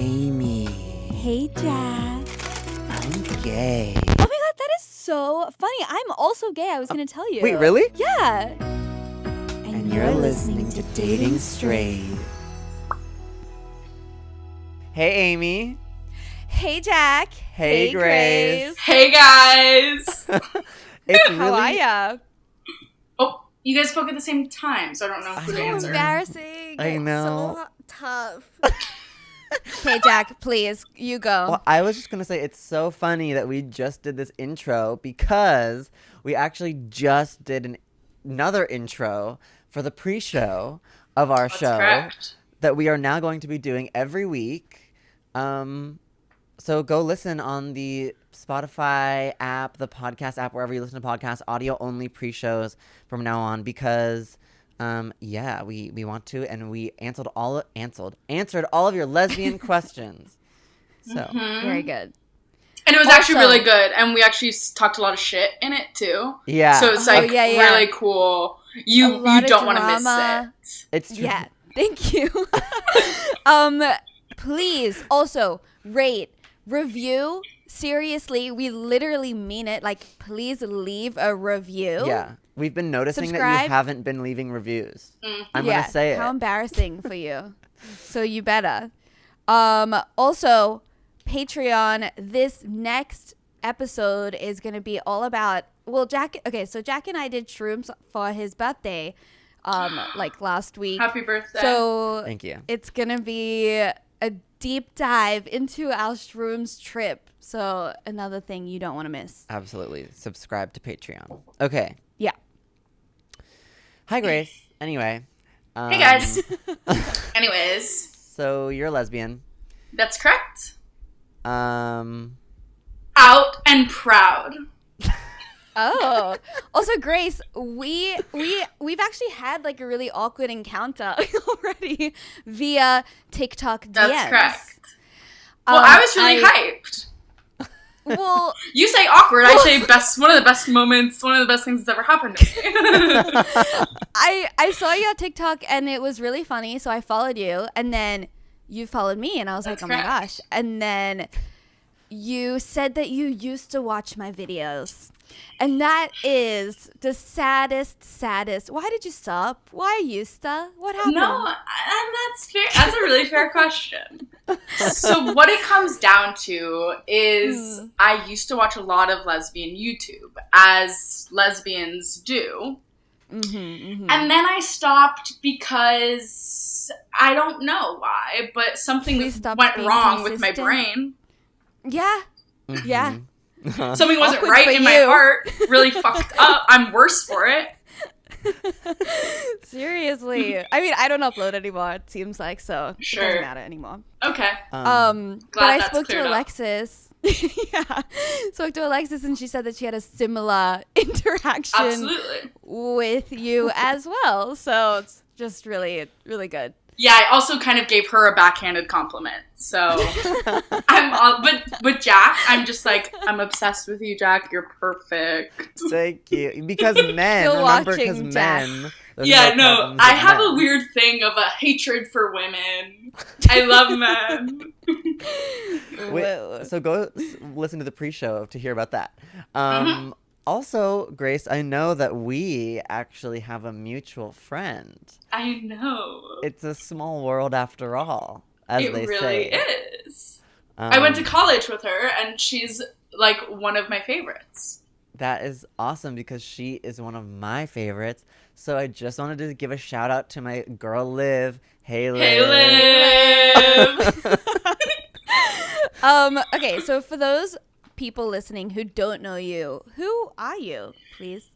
Amy. Hey, Jack. I'm gay. Oh my god, that is so funny. I'm also gay. I was going to tell you. Wait, really? Yeah. And you're listening to Dating Straight. Hey, Amy. Hey, Jack. Hey, Grace. Hey, guys. How are ya? Oh, you guys spoke at the same time, so I don't know who to So answer. embarrassing. I know. So tough. Okay, Jack, please, you go. Well, I was just going to say it's so funny that we just did this intro because we actually just did another intro for the pre-show of our show Correct. that we are now going to be doing every week. So go listen on the Spotify app, the podcast app, wherever you listen to podcasts, audio-only pre-shows from now on because... we want to, and we answered all of your lesbian questions. So Very good. And it was Also- actually really good, and we actually talked a lot of shit in it, too. yeah, So it's like yeah. really cool. You lot of don't want to miss drama. it. it's true. Yeah, thank you. Please also rate, review. Seriously, we literally mean it. Like, please leave a review. Yeah, we've been noticing that Subscribe. you haven't been leaving reviews. I'm Yeah, gonna say how it. embarrassing for you. So you better. Also, Patreon, this next episode is going to be all about, Jack and I did shrooms for his birthday, like last week. Happy birthday. So Thank you. it's going to be a deep dive into our shrooms trip. So another thing you don't want to miss. Absolutely, subscribe to Patreon. Okay. Yeah. Hi, Grace. Anyway. Hey, guys. Anyways, So you're a lesbian. that's correct. Um. Out and proud. Oh, also Grace, we've actually had like a really awkward encounter already via TikTok DMs. That's correct. Well, I was really hyped. Well, You say awkward, I say one of the best moments, one of the best things that's ever happened to me. I saw your TikTok and it was really funny, so I followed you, and then you followed me, and I was That's like, oh my correct. gosh, and then you said that you used to watch my videos. And that is the saddest. Why did you stop? Why used to? What happened? No, and that's fair. That's a really fair question. So what it comes down to is I used to watch a lot of lesbian YouTube, as lesbians do. And then I stopped because I don't know why, but something We stopped went being wrong with my consistent? brain. Yeah. Yeah. Something wasn't Awkward right for in my you. heart. Really fucked up. I'm worse for it. Seriously. I mean, I don't upload anymore, it seems like, so it Sure. doesn't matter anymore. Okay. But Glad I that's spoke to cleared up. Alexis. Yeah. Spoke to Alexis, and she said that she had a similar interaction Absolutely. with you as well. So it's just really, really good. Yeah, I also kind of gave her a backhanded compliment. So but Jack, I'm just like, I'm obsessed with you, Jack. You're perfect. Thank you. Because men, Still remember, watching, because Jack. men. there's Yeah, no, problems I with have a men. weird thing of a hatred for women. I love men. Wait, so go listen to the pre-show to hear about that. Mm-hmm. Also, Grace, I know that we actually have a mutual friend. I know. It's a small world after all, as It they really say. is. I went to Um, college with her, and she's like one of my favorites. That is awesome because she is one of my favorites. So I just wanted to give a shout out to my girl Liv. Hey, Liv. Hey, Liv. Okay, so for those people listening who don't know you, who are you, please?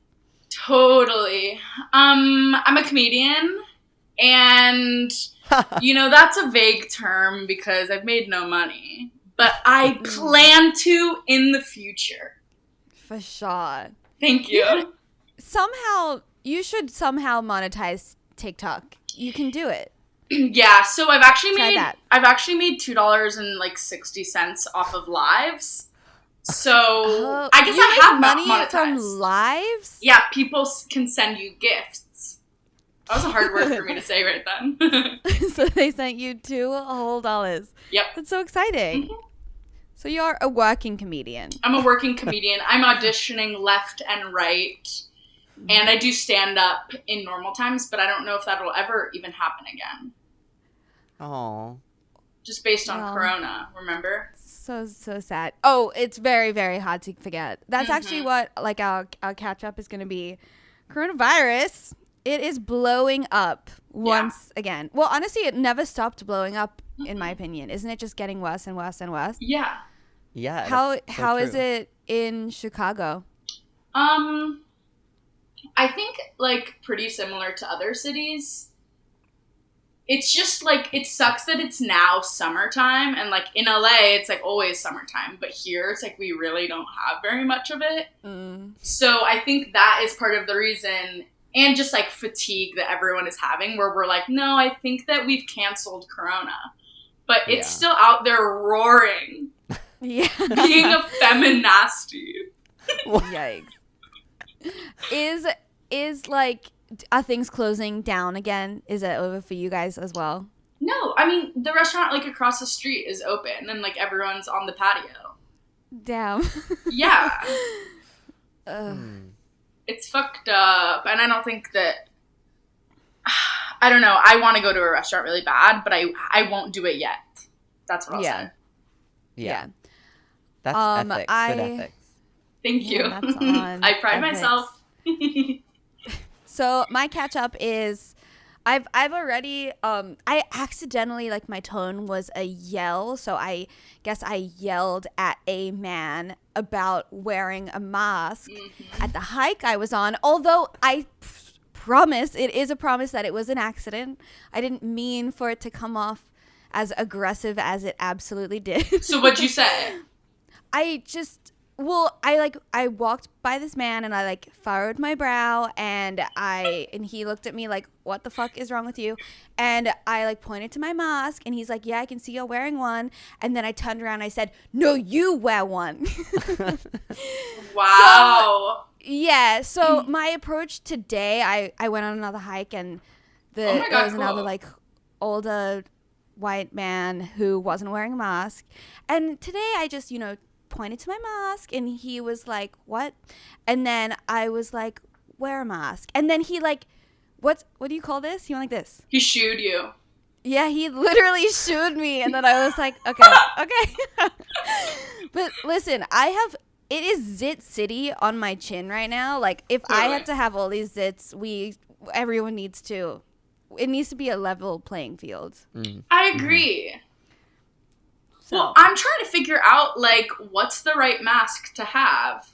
Totally. I'm a comedian, and that's a vague term because I've made no money, but I plan to in the future. For sure. Thank you. You should somehow monetize TikTok. You can do it. Yeah, so I've actually Try made that. $2.60 off of lives. So I guess you I make have money monetized. from lives. Yeah, people can send you gifts That was a hard word for me to say right then. So they sent you $2 whole dollars. Yep. That's so exciting. Mhm. So you're a working comedian. I'm a working comedian. I'm auditioning left and right. And I do stand up in normal times, but I don't know if that'll ever even happen again. Oh. Just based on Well. Corona, remember? So sad. Oh, it's very, very hard to forget. That's actually what like our catch up is going to be. Coronavirus. It is blowing up once again. Well, honestly, it never stopped blowing up, in my opinion. Isn't it just getting worse and worse and worse? Yeah. Yeah. How is it in Chicago? I think like pretty similar to other cities. It's just like it sucks that it's now summertime, and like in LA it's like always summertime, but here it's like we really don't have very much of it. So I think that is part of the reason, and just like fatigue that everyone is having, where we're like, no, I think that we've canceled Corona, but it's still out there roaring, Yeah. being a feminasty. Yikes. Is like, are things closing down again? Is it over for you guys as well? No, I mean the restaurant like across the street is open, and like everyone's on the patio. Damn. Yeah. Ugh. It's fucked up, and I don't think that. I don't know. I want to go to a restaurant really bad, but I won't do it yet. That's what I'll say. Yeah. That's ethics. I- Good ethics. Thank you. Yeah, that's on I pride ethics. myself. So my catch up is, I've already I accidentally, like, my tone was a yell, so I guess I yelled at a man about wearing a mask at the hike I was on. Although I promise, it is a promise that it was an accident. I didn't mean for it to come off as aggressive as it absolutely did. So what'd you say? I walked by this man and I like furrowed my brow and he looked at me like, what the fuck is wrong with you? And I like pointed to my mask and he's like, yeah, I can see you're wearing one. And then I turned around and I said, no, you wear one. Wow. So my approach today, I went on another hike and Oh my God, there was cool. another like older white man who wasn't wearing a mask. And today I just, pointed to my mask and he was like, what? And then I was like, wear a mask. And then he like, what do you call this? He went like this. He shooed you. Yeah, he literally shooed me. And then I was like, okay. But listen, it is zit city on my chin right now. Like if I had to have all these zits, everyone needs to, it needs to be a level playing field. I agree. So. Well, I'm trying to figure out, like, what's the right mask to have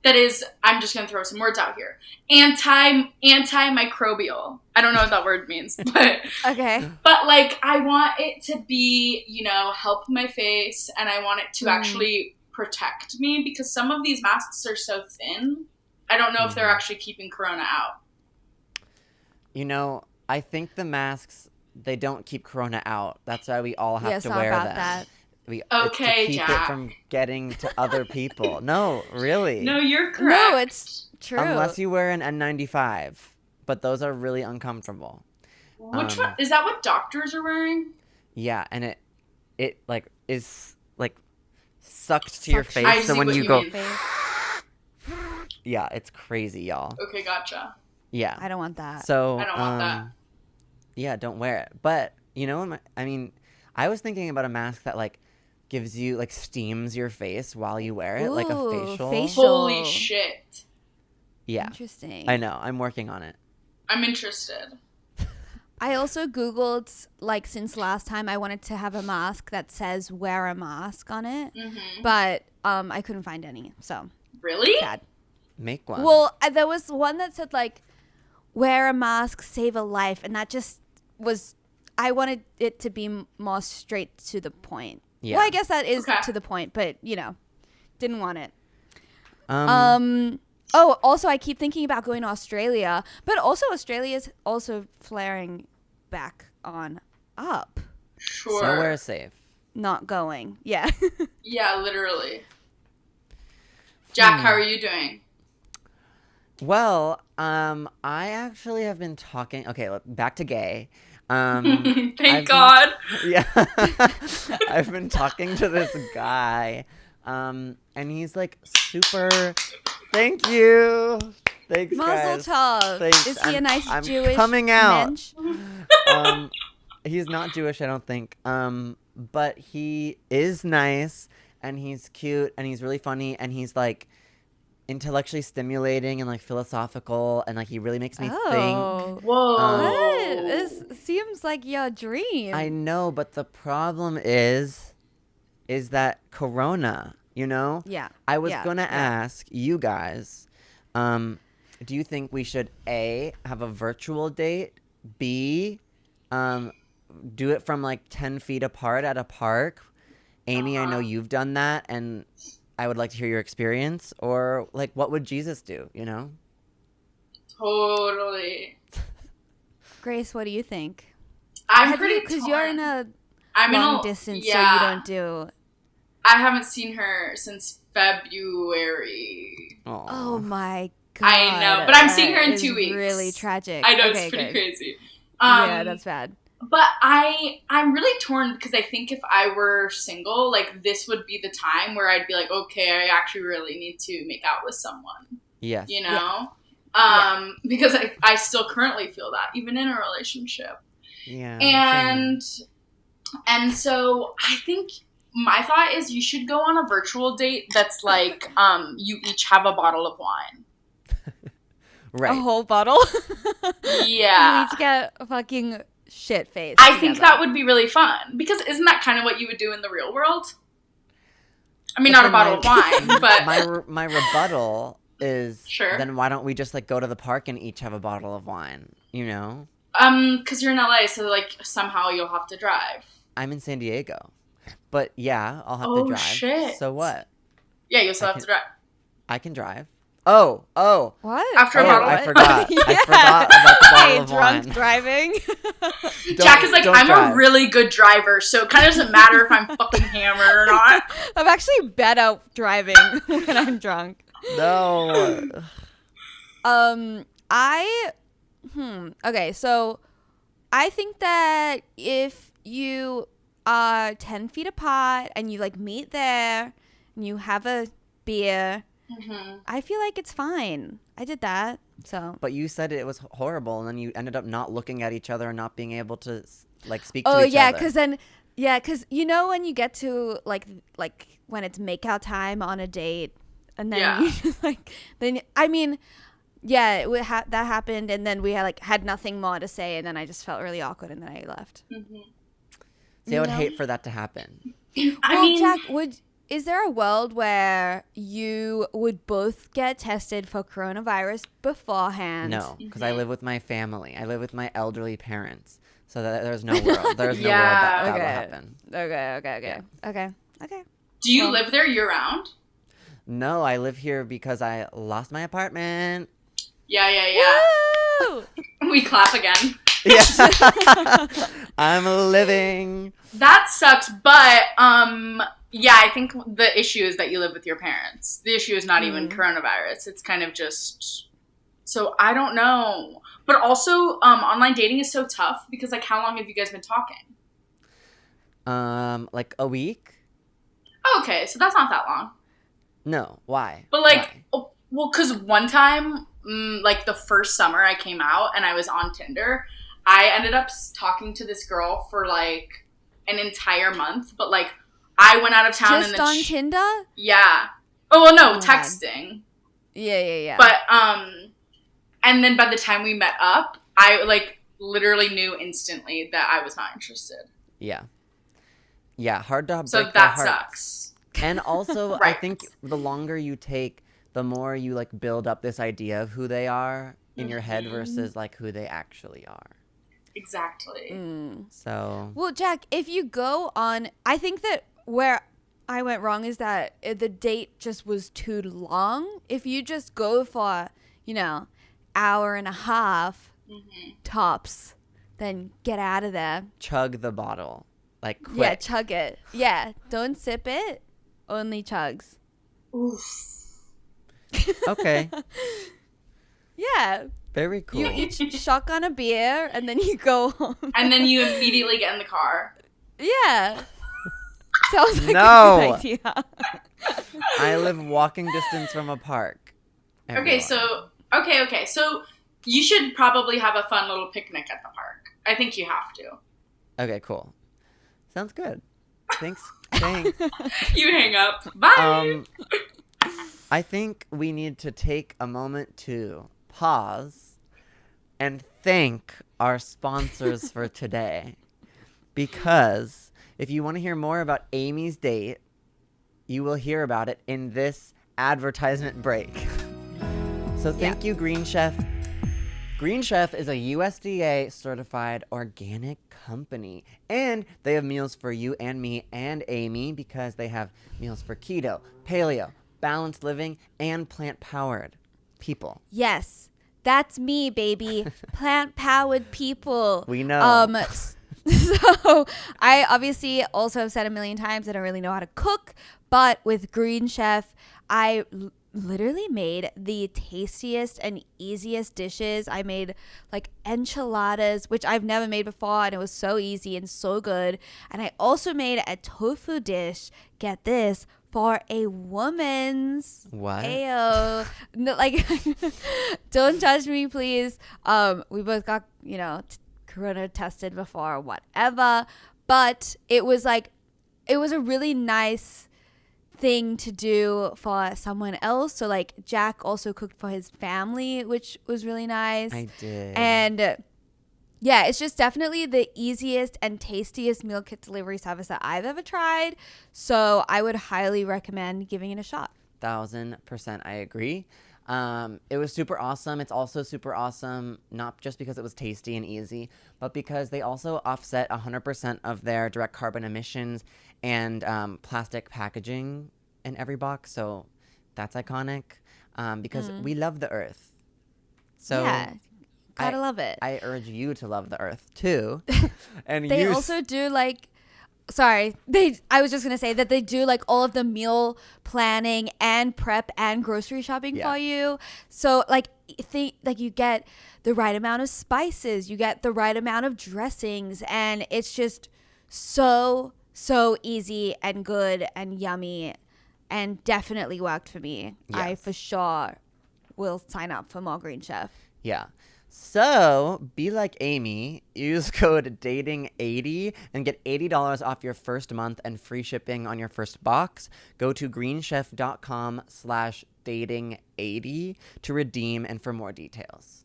that is, I'm just going to throw some words out here, antimicrobial. I don't know what that word means, but... Okay. But, like, I want it to be, help my face, and I want it to actually protect me, because some of these masks are so thin, I don't know if they're actually keeping Corona out. I think the masks, they don't keep Corona out. That's why we all have to not wear about them. that. It's Okay, to keep Jack. it from getting to other people. No, really. No, you're correct. No, it's true. Unless you wear an N95, but those are really uncomfortable. Which one? Is that what doctors are wearing? Yeah, and it like is like sucked to your face. I So see when what you you go, mean. yeah, it's crazy, y'all. Okay, gotcha. Yeah. I don't want that. So I don't want that. Yeah, don't wear it. But I was thinking about a mask that like gives you like steams your face while you wear it, like a Ooh, facial. facial. Holy shit. Yeah, Interesting. I know. I'm working on it. I'm interested. I also Googled, like, since last time I wanted to have a mask that says wear a mask on it, but I couldn't find any, so Really? sad. Make one. Well, there was one that said, like, wear a mask, save a life, and that just was, I wanted it to be more straight to the point. Yeah. Well, I guess that is Okay. to the point, but, didn't want it. Oh, also, I keep thinking about going to Australia, but also Australia is also flaring back on up. Sure. Somewhere safe. Not going. Yeah. Yeah, literally. Jack, how are you doing? Well, I actually have been talking. Okay, back to gay. Thank I've been, God. yeah, I've been talking to this guy, and he's like super. Thank you. Thanks, Mazel guys. tov. Thanks. Is he a nice I'm Jewish coming out. mensch? He's not Jewish, I don't think. But he is nice, and he's cute, and he's really funny, and he's like intellectually stimulating and like philosophical, and like he really makes me think. Oh. Whoa. What? This seems like your dream. I know, but the problem is that Corona, you know? Yeah. I was Yeah, gonna yeah. ask you guys, do you think we should A, have a virtual date, B, do it from like 10 feet apart at a park? Amy, I know you've done that, and I would like to hear your experience. Or like, what would Jesus do, you know? Totally. Grace, what do you think? I'm pretty Because you're in a I'm long in a, distance, yeah, so you don't do. I haven't seen her since February. Aw. Oh my god! I know, but I'm seeing her that in is 2 weeks. Really tragic. I know, Okay, it's pretty good. crazy. Yeah, that's bad. But I'm really torn because I think if I were single, like this would be the time where I'd be like, okay, I actually really need to make out with someone. Yes. You know? Yeah. Because I still currently feel that, even in a relationship. Yeah. And so I think my thought is you should go on a virtual date that's like you each have a bottle of wine. Right. A whole bottle. Yeah. You each get a fucking shit face. I think that would be really fun because isn't that kind of what you would do in the real world? I mean, But not a then bottle of wine, but my rebuttal is Sure. then why don't we just like go to the park and each have a bottle of wine, you know? because you're in LA, so like somehow you'll have to drive. I'm in San Diego. But yeah, I'll have Oh, to drive. shit. So what? Yeah, you'll still have to drive. I can drive. Oh. What? After a Oh, bottle I of forgot. Yeah. I forgot about the bottle Hey, of drunk wine. driving. Jack is like, don't I'm drive. a really good driver, so it kind of doesn't matter if I'm fucking hammered or not. I'm actually bad at driving when I'm drunk. No. Okay, so I think that if you are 10 feet apart and you like meet there and you have a beer, I feel like it's fine. I did that, so. But you said it was horrible, and then you ended up not looking at each other and not being able to like speak to Oh each yeah, other. because you know when you get to like when it's makeout time on a date, and then Yeah. you just I mean, yeah, that happened, and then we had nothing more to say, and then I just felt really awkward, and then I left. See, I would No. hate for that to happen. I Well, mean, Jack, is there a world where you would both get tested for coronavirus beforehand? No, because I live with my family. I live with my elderly parents. So there's no world. There's no world that Yeah. will Okay. happen. Okay. do you well- live there year round? No, I live here because I lost my apartment. Yeah. Woo! We clap again. Yeah. I'm living. That sucks, but yeah, I think the issue is that you live with your parents. The issue is not even coronavirus. It's kind of just so I don't know. But also online dating is so tough because like how long have you guys been talking? Like a week? Oh, okay, so that's not that long. No. Why? But Why? well, because one time, like the first summer I came out and I was on Tinder, I ended up talking to this girl for like an entire month. But like I went out of town Just and on Tinder? yeah. Oh well, no, Oh my God. texting. Yeah. But and then by the time we met up, I like literally knew instantly that I was not interested. Yeah. Yeah, hard to break So their that hearts. sucks. And also, I Right. think the longer you take, the more you like build up this idea of who they are in your head versus like who they actually are. Exactly. So Well, Jack, if you go on, I think that where I went wrong is that the date just was too long. If you just go for, hour and a half tops, then get out of there. chug the bottle, like quick. Yeah, chug it. Yeah, don't sip it. Only chugs. Oof. Okay. Yeah. Very cool. You Each shotgun a beer, and then you go home. and then you immediately get in the car. Yeah. Sounds like No. a good idea. I live walking distance from a park. Okay, so you should probably have a fun little picnic at the park. I think you have to. Okay, cool. Sounds good. Thanks. Thanks. You hang up. Bye. I think we need to take a moment to pause and thank our sponsors for today. Because if you want to hear more about Amy's date, you will hear about it in this advertisement break. So thank you, Green Chef. Green Chef is a USDA certified organic company, and they have meals for you and me and Amy because they have meals for keto, paleo, balanced living, and plant-powered people. Yes, that's me, baby. Plant-powered people. We know. So I obviously also have said a million times I don't really know how to cook, but with Green Chef, I literally made the tastiest and easiest dishes. I made like enchiladas, which I've never made before, and it was so easy and so good. And I also made a tofu dish, get this, for a woman's. What? Ayo. No, like, don't judge me, please. We both got, corona tested before, whatever. But it was a really nice thing to do for someone else. So like Jack also cooked for his family, which was really nice. I did. And yeah, it's just definitely the easiest and tastiest meal kit delivery service that I've ever tried. So I would highly recommend giving it a shot. 1000% I agree. It was super awesome. It's also super awesome, not just because it was tasty and easy, but because they also offset 100% of their direct carbon emissions and plastic packaging in every box. So that's iconic because we love the earth. So yeah, gotta love it. I urge you to love the earth too. And they also do like, sorry, I was just gonna say that they do like all of the meal planning and prep and grocery shopping for you. So like you get the right amount of spices, you get the right amount of dressings, and it's just so easy and good and yummy, and definitely worked for me. Yes. I for sure will sign up for more Green Chef. Yeah. So, be like Amy, use code DATING80 and get $80 off your first month and free shipping on your first box. Go to greenchef.com/dating80 to redeem and for more details.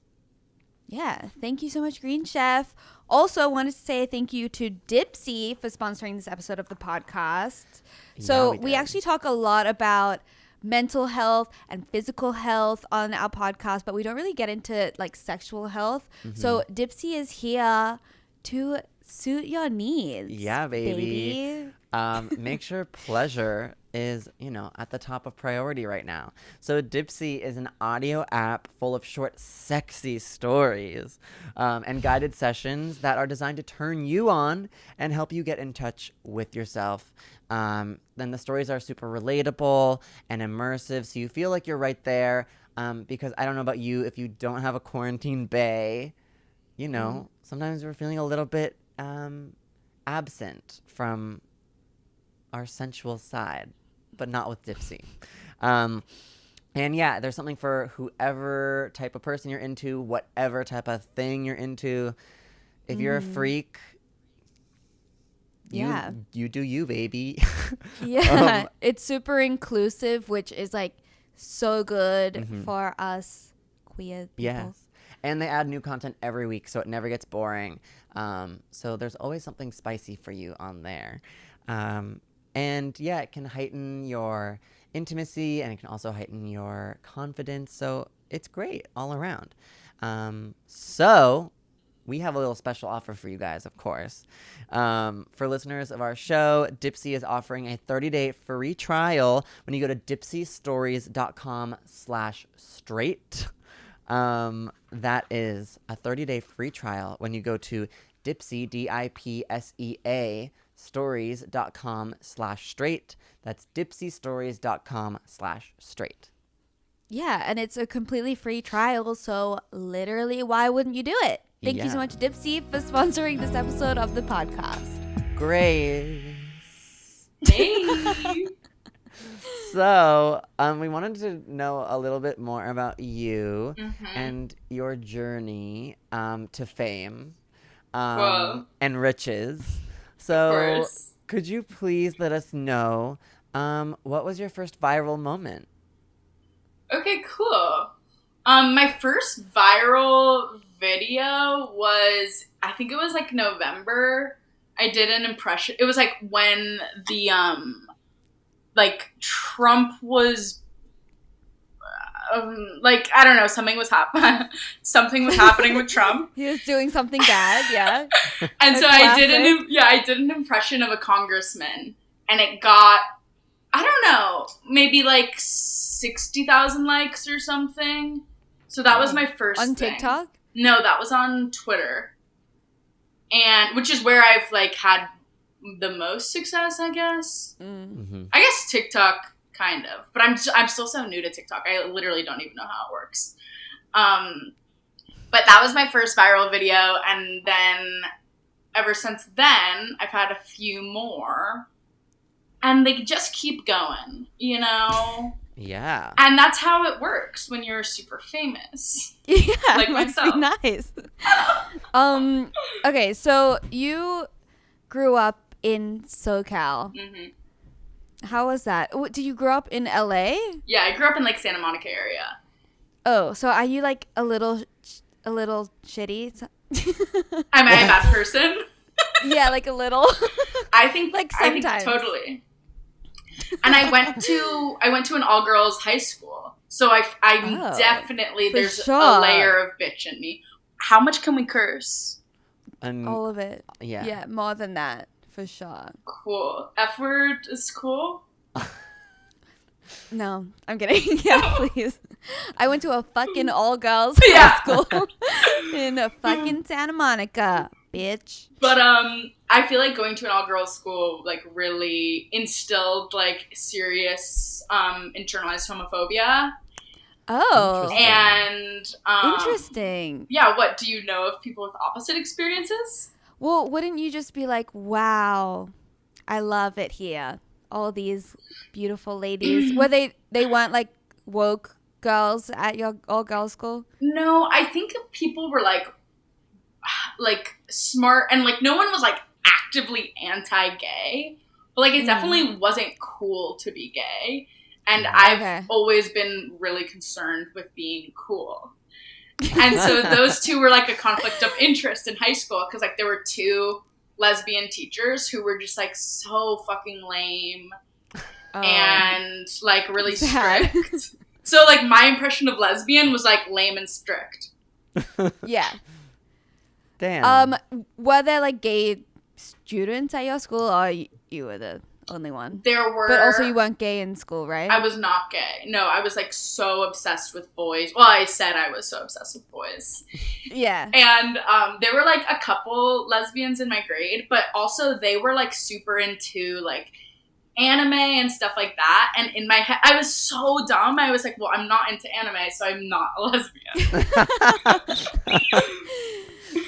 Yeah, thank you so much, Green Chef. Also, wanted to say thank you to Dipsea for sponsoring this episode of the podcast. So Yeah, we we did. actually talk a lot about mental health and physical health on our podcast, but we don't really get into like sexual health. So Dipsea is here to suit your needs. Yeah, baby. Make sure pleasure is, at the top of priority right now. So Dipsea is an audio app full of short, sexy stories and guided sessions that are designed to turn you on and help you get in touch with yourself. Then the stories are super relatable and immersive, so you feel like you're right there. Because I don't know about you, if you don't have a quarantine bae, sometimes we're feeling a little bit absent from our sensual side, but not with Dipsea. And yeah, there's something for whoever type of person you're into, whatever type of thing you're into. If you're a freak, you do you, baby. Yeah, it's super inclusive, which is like so good for us queer people. Yes. And they add new content every week, so it never gets boring. So there's always something spicy for you on there. And yeah, it can heighten your intimacy, and it can also heighten your confidence. So it's great all around. So we have a little special offer for you guys, of course. For listeners of our show, Dipsea is offering a 30-day free trial when you go to dipseastories.com/straight. That is a 30-day free trial when you go to Dipsea, Dipsea, stories.com/straight. That's dipseastories.com/straight. Yeah, and it's a completely free trial, so literally, why wouldn't you do it? Thank you Yeah. so much, Dipsea, for sponsoring this episode of the podcast. Grace. Hey. So, we wanted to know a little bit more about you Mm-hmm. and your journey to fame Whoa. and riches. Of So, course. could you please let us know what was your first viral moment? Okay, cool. My first viral video was, I think it was like November. I did an impression. It was like when the like Trump was like, I don't know, something was happening with Trump. He was doing something bad, yeah. And A so classic. I did an impression of a congressman, and it got, I don't know, maybe like 60,000 likes or something. So that was my first On thing. TikTok? No, that was on Twitter, and which is where I've like had the most success, I guess. Mm-hmm. I guess TikTok, kind of, but I'm still so new to TikTok. I literally don't even know how it works. But that was my first viral video, and then ever since then, I've had a few more, and they just keep going, you know. Yeah. And that's how it works when you're super famous. Yeah, Like it must myself. be nice. Okay, so you grew up in SoCal. Hmm. How was that? Did you grow up in LA? Yeah, I grew up in like Santa Monica area. Oh, so are you like a little shitty? Am I a bad person? Yeah, like a little. I think Like I think sometimes. totally. And I went to an all girls high school, so I'm Oh, definitely, for there's sure. a layer of bitch in me. How much can we curse? And All of it. yeah. Yeah, more than that, for sure. Cool. F word is cool. No, I'm kidding. Yeah, please. I went to a fucking all girls Yeah. high school in a fucking Santa Monica, bitch. But I feel like going to an all girls school like really instilled like serious internalized homophobia. Oh, Interesting. And interesting. yeah, what do you know of people with opposite experiences? Well, wouldn't you just be like, wow, I love it here. All these beautiful ladies. Were they weren't like woke girls at your all girls school? No, I think people were like smart, and like no one was like actively anti-gay, but like it definitely wasn't cool to be gay, and I've Okay. always been really concerned with being cool. And so those two were like a conflict of interest in high school, because like there were two lesbian teachers who were just like so fucking lame and like really Sad. strict. So like my impression of lesbian was like lame and strict. Yeah. Damn. Were there like gay students at your school, or you were the only one? There were, But also you weren't gay in school, right? I was not gay. No, I was like so obsessed with boys. Well, I said I was so obsessed with boys. Yeah. And there were like a couple lesbians in my grade, but also they were like super into like anime and stuff like that. And in my head, I was so dumb. I was like, well, I'm not into anime, so I'm not a lesbian.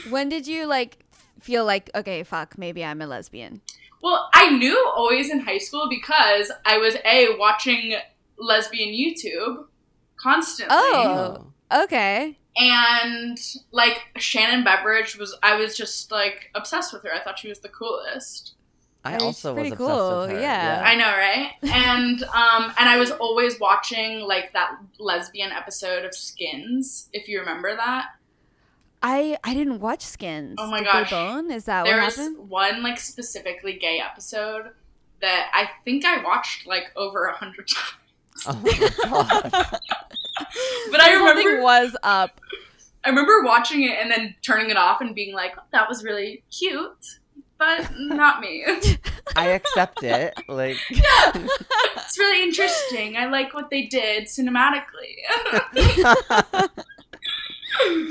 When did you like feel like, okay, fuck, maybe I'm a lesbian? Well, I knew always in high school because I was watching lesbian YouTube constantly. Oh. Okay. And like Shannon Beveridge I was just like obsessed with her. I thought she was the coolest. I It's also was pretty obsessed cool, with her. yeah. I know, right? And I was always watching like that lesbian episode of Skins, if you remember that. I didn't watch Skins. Oh my Did gosh. they bone? Is that There what was happened? one like specifically gay episode that I think I watched like over 100 times. Oh my god. But I Something remember was up. watching it and then turning it off and being like, that was really cute, but not me. I accept it. Like It's really interesting. I like what they did cinematically.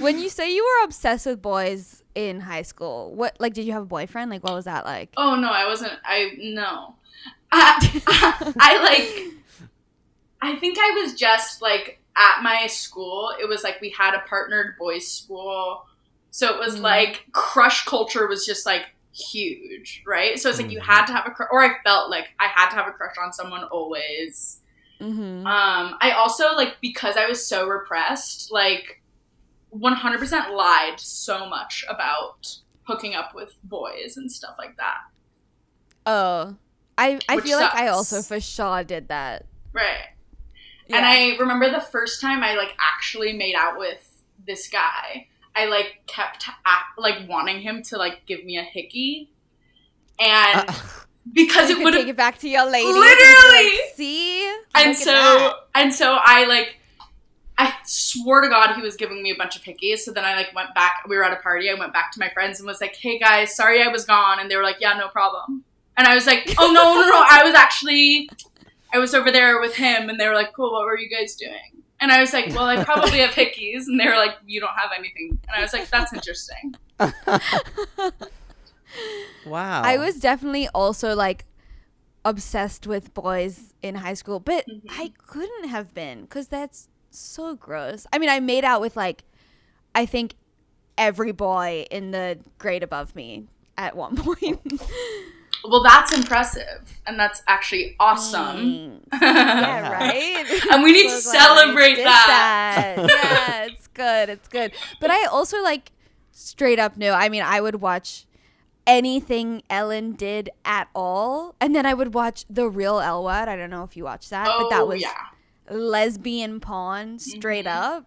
When you say you were obsessed with boys in high school, what, like, did you have a boyfriend? Like, what was that like? Oh no, I wasn't. I think I was just like, at my school, it was like we had a partnered boys school. So it was like crush culture was just like huge, right? So it's like you had to have a crush, or I felt like I had to have a crush on someone always. I also, like, because I was so repressed, like 100% lied so much about hooking up with boys and stuff like that. Oh, I feel like I sucks. also for sure did that. Right. Yeah. And I remember the first time I, like, actually made out with this guy, I, like, kept, like, wanting him to, like, give me a hickey. And because it would take it back to your lady. Literally! Like, see? And so I, like, I swore to God he was giving me a bunch of hickeys. So then I, like, went back. We were at a party. I went back to my friends and was like, hey, guys, sorry I was gone. And they were like, yeah, no problem. And I was like, oh, no. I was over there with him. And they were like, cool, what were you guys doing? And I was like, well, I probably have hickeys. And they were like, you don't have anything. And I was like, that's interesting. Wow. I was definitely also, like, obsessed with boys in high school. But I couldn't have been because that's so gross. I mean, I made out with, like, I think every boy in the grade above me at one point. Well, that's impressive, and that's actually awesome. Yeah, right? And we need to celebrate that. Yeah, it's good. But I also, like, straight up knew. I mean, I would watch anything Ellen did at all, and then I would watch The Real L Word. I don't know if you watched that, but that was lesbian porn straight up.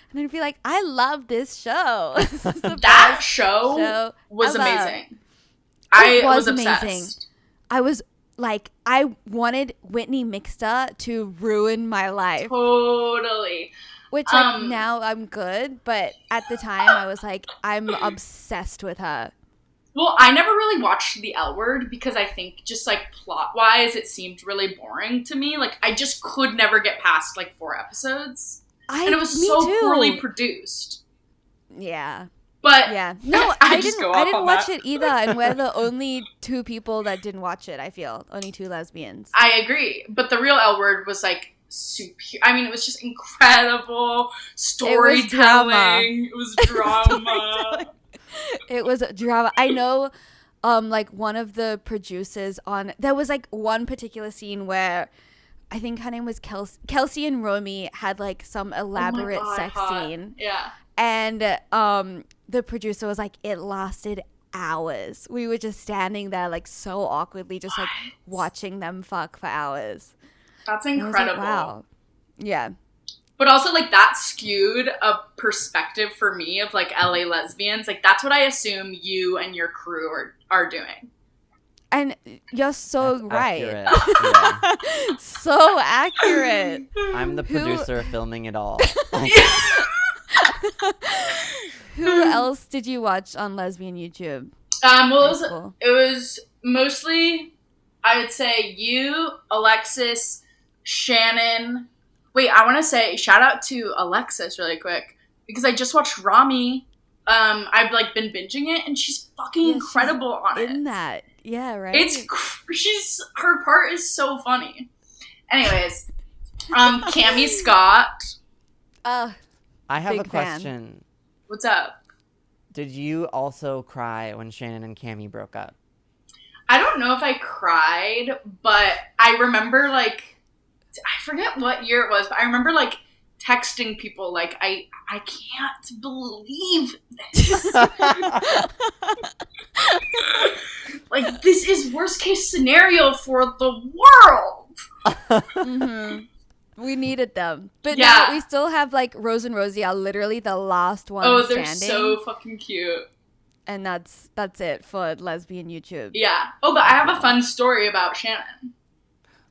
And I'd be like, I love this show. This is the that best show was ever. Amazing. I was obsessed. Amazing. I was like, I wanted Whitney Mixter to ruin my life. Totally. Which, like, now I'm good, but at the time I was like, I'm obsessed with her. Well, I never really watched The L Word because I think just, like, plot-wise, it seemed really boring to me. Like, I just could never get past, like, 4 episodes. And it was so poorly produced. Yeah. But yeah, no, I didn't watch that. it either, and we're the only 2 people that didn't watch it. I feel only 2 lesbians. I agree, but The Real L Word was like super. I mean, it was just incredible storytelling. It was drama. It was drama. I know, like, one of the producers on there was, like, one particular scene where I think her name was Kelsey and Romy had, like, some elaborate sex scene. Yeah. And the producer was like, it lasted hours. We were just standing there, like, so awkwardly, just like watching them fuck for hours. That's incredible. Like, wow. Yeah. But also, like, that skewed a perspective for me of, like, LA lesbians. Like, that's what I assume you and your crew are doing. And you're so That's right. Accurate. Yeah. So accurate. I'm the producer filming it all. Who else did you watch on lesbian YouTube? Well, it was mostly, I would say, you, Alexis, Shannon. Wait, I want to say shout out to Alexis really quick because I just watched Rami. I've, like, been binging it, and she's fucking incredible on it. In that, yeah, right. Her part is so funny. Anyways, Cammie Scott. I have Big a question. fan. What's up? Did you also cry when Shannon and Cammie broke up? I don't know if I cried, but I remember, like, I forget what year it was, but I remember, like, texting people, like, I can't believe this. Like, this is worst case scenario for the world. Mm-hmm. We needed them. But now we still have, like, Rose and Rosie are literally the last ones standing. Oh, they're so fucking cute. And that's it for lesbian YouTube. Yeah. Oh, but I have a fun story about Shannon.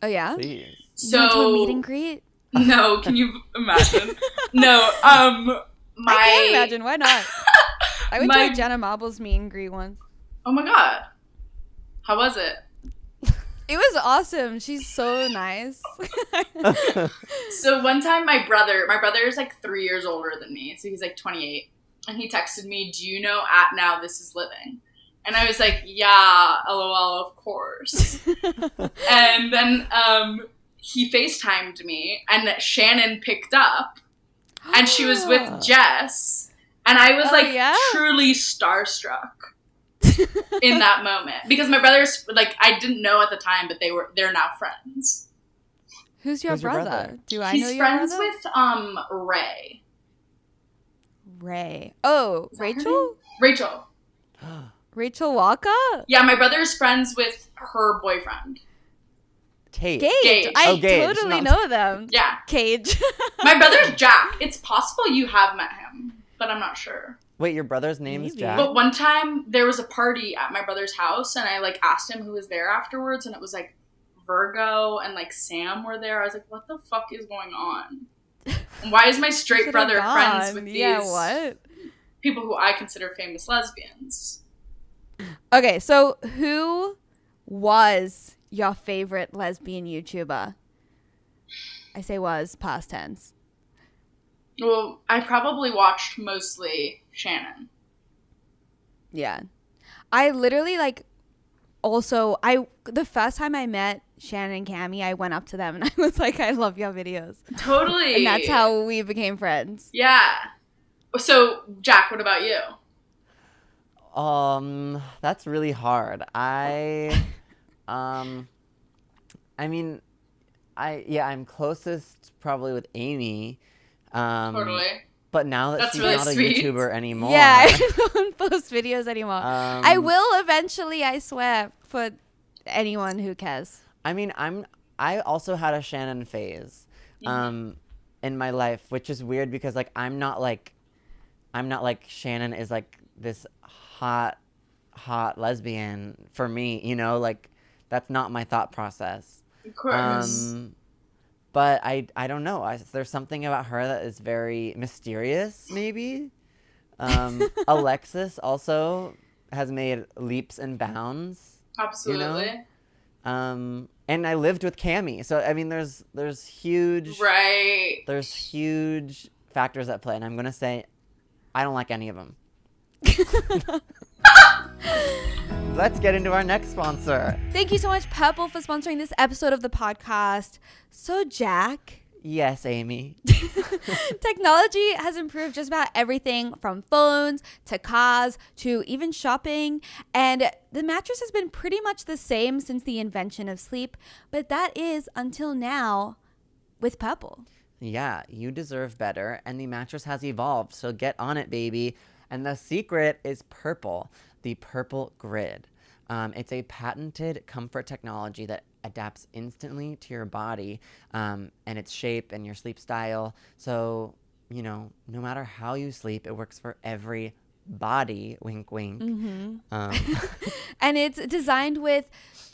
Oh, yeah? Please. So, you went to a meet and greet? No, can you imagine? No, I can't imagine. Why not? I went to a Jenna Marbles meet and greet once. Oh my god. How was it? It was awesome. She's so nice. So one time my brother is like 3 years older than me, so he's like 28, and he texted me, do you know at Now This Is Living? And I was like, yeah, LOL, of course. And then he FaceTimed me, and Shannon picked up, and she was with Jess, and I was like yeah? truly starstruck in that moment because my brothers, like, I didn't know at the time, but they're now friends. Who's your brother? Do I know He's your friends brother? with Ray. Ray. Oh, Is that her Rachel? name? Rachel. Rachel Walker? Yeah, my brother's friends with her boyfriend. Tate. Gage. I Gage, totally not- know them. Yeah. Cage. My brother's Jack. It's possible you have met him, but I'm not sure. Wait, your brother's name is Maybe. Jack? But one time there was a party at my brother's house, and I like asked him who was there afterwards, and it was like Virgo and like Sam were there. I was like, what the fuck is going on? And why is my straight Should've brother gone. friends with these Yeah, what? people who I consider famous lesbians? Okay, so who was your favorite lesbian YouTuber? I say was, past tense. Well, I probably watched mostly Shannon. Yeah. I literally like also the first time I met Shannon and Cammie, I went up to them and I was like, I love your videos. Totally. And that's how we became friends. Yeah. So, Jack, what about you? That's really hard. I'm closest probably with Amy. Totally. But now that That's she's really not sweet. a YouTuber anymore. Yeah, I don't post videos anymore. I Um, will eventually, I swear, for anyone who cares. I mean, I also had a Shannon phase, in my life, which is weird because like I'm not like Shannon is like this hot lesbian for me, you know, like that's not my thought process. Of course. But I don't know. There's something about her that is very mysterious, maybe. Alexis also has made leaps and bounds. Absolutely. You know? And I lived with Cammie, so I mean, there's huge factors at play, and I'm gonna say I don't like any of them. Let's get into our next sponsor. Thank you so much, Purple, for sponsoring this episode of the podcast. So, Jack, Yes, Amy. technology has improved just about everything from phones to cars to even shopping. And the mattress has been pretty much the same since the invention of sleep. But that is until now with Purple. Yeah, you deserve better, and the mattress has evolved, so get on it, baby. And the secret is Purple, the Purple Grid. It's a patented comfort technology that adapts instantly to your body and its shape and your sleep style. So, you know, no matter how you sleep, it works for every body. Wink, wink. And it's designed with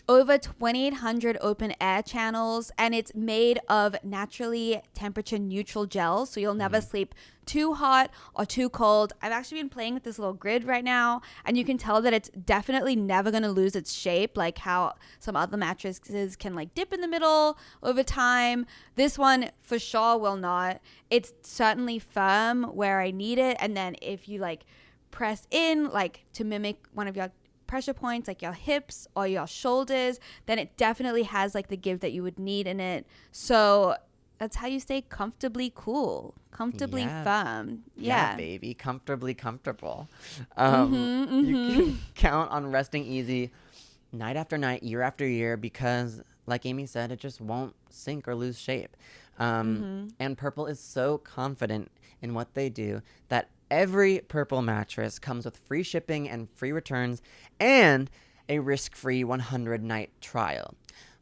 over 2,800 open air channels, and it's made of naturally temperature neutral gel, so you'll never sleep too hot or too cold. I've actually been playing with this little grid right now, and you can tell that it's definitely never going to lose its shape, like how some other mattresses can like dip in the middle over time. This one for sure will not. It's certainly firm where I need it, and then if you like press in like to mimic one of your pressure points like your hips or your shoulders, then it definitely has like the give that you would need in it. So that's how you stay comfortably cool, comfortably firm. Yeah, baby, comfortably comfortable. You can count on resting easy night after night, year after year, because like Amy said, it just won't sink or lose shape. And Purple is so confident in what they do that every Purple mattress comes with free shipping and free returns and a risk-free 100-night trial.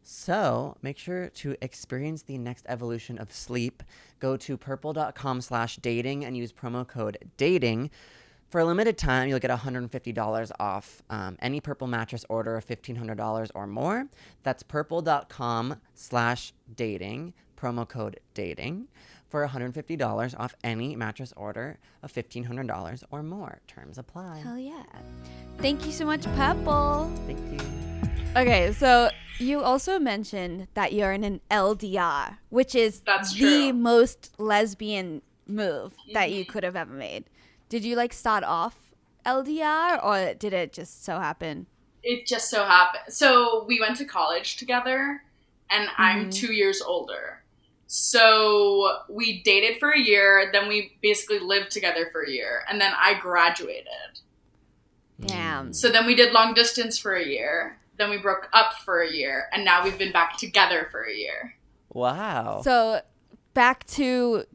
So make sure to experience the next evolution of sleep. Go to purple.com/dating and use promo code DATING. For a limited time, you'll get $150 off any Purple mattress order of $1,500 or more. That's purple.com/dating, promo code DATING, for $150 off any mattress order of $1,500 or more. Terms apply. Hell yeah. Thank you so much, Purple. Thank you. Okay, so you also mentioned that you're in an LDR, which is That's the true. most lesbian move that you could have ever made. Did you like start off LDR or did it just so happen? It just so happened. So we went to college together, and I'm 2 years older. So we dated for a year, then we basically lived together for a year, and then I graduated. Damn. So then we did long distance for a year, then we broke up for a year, and now we've been back together for a year. Wow. So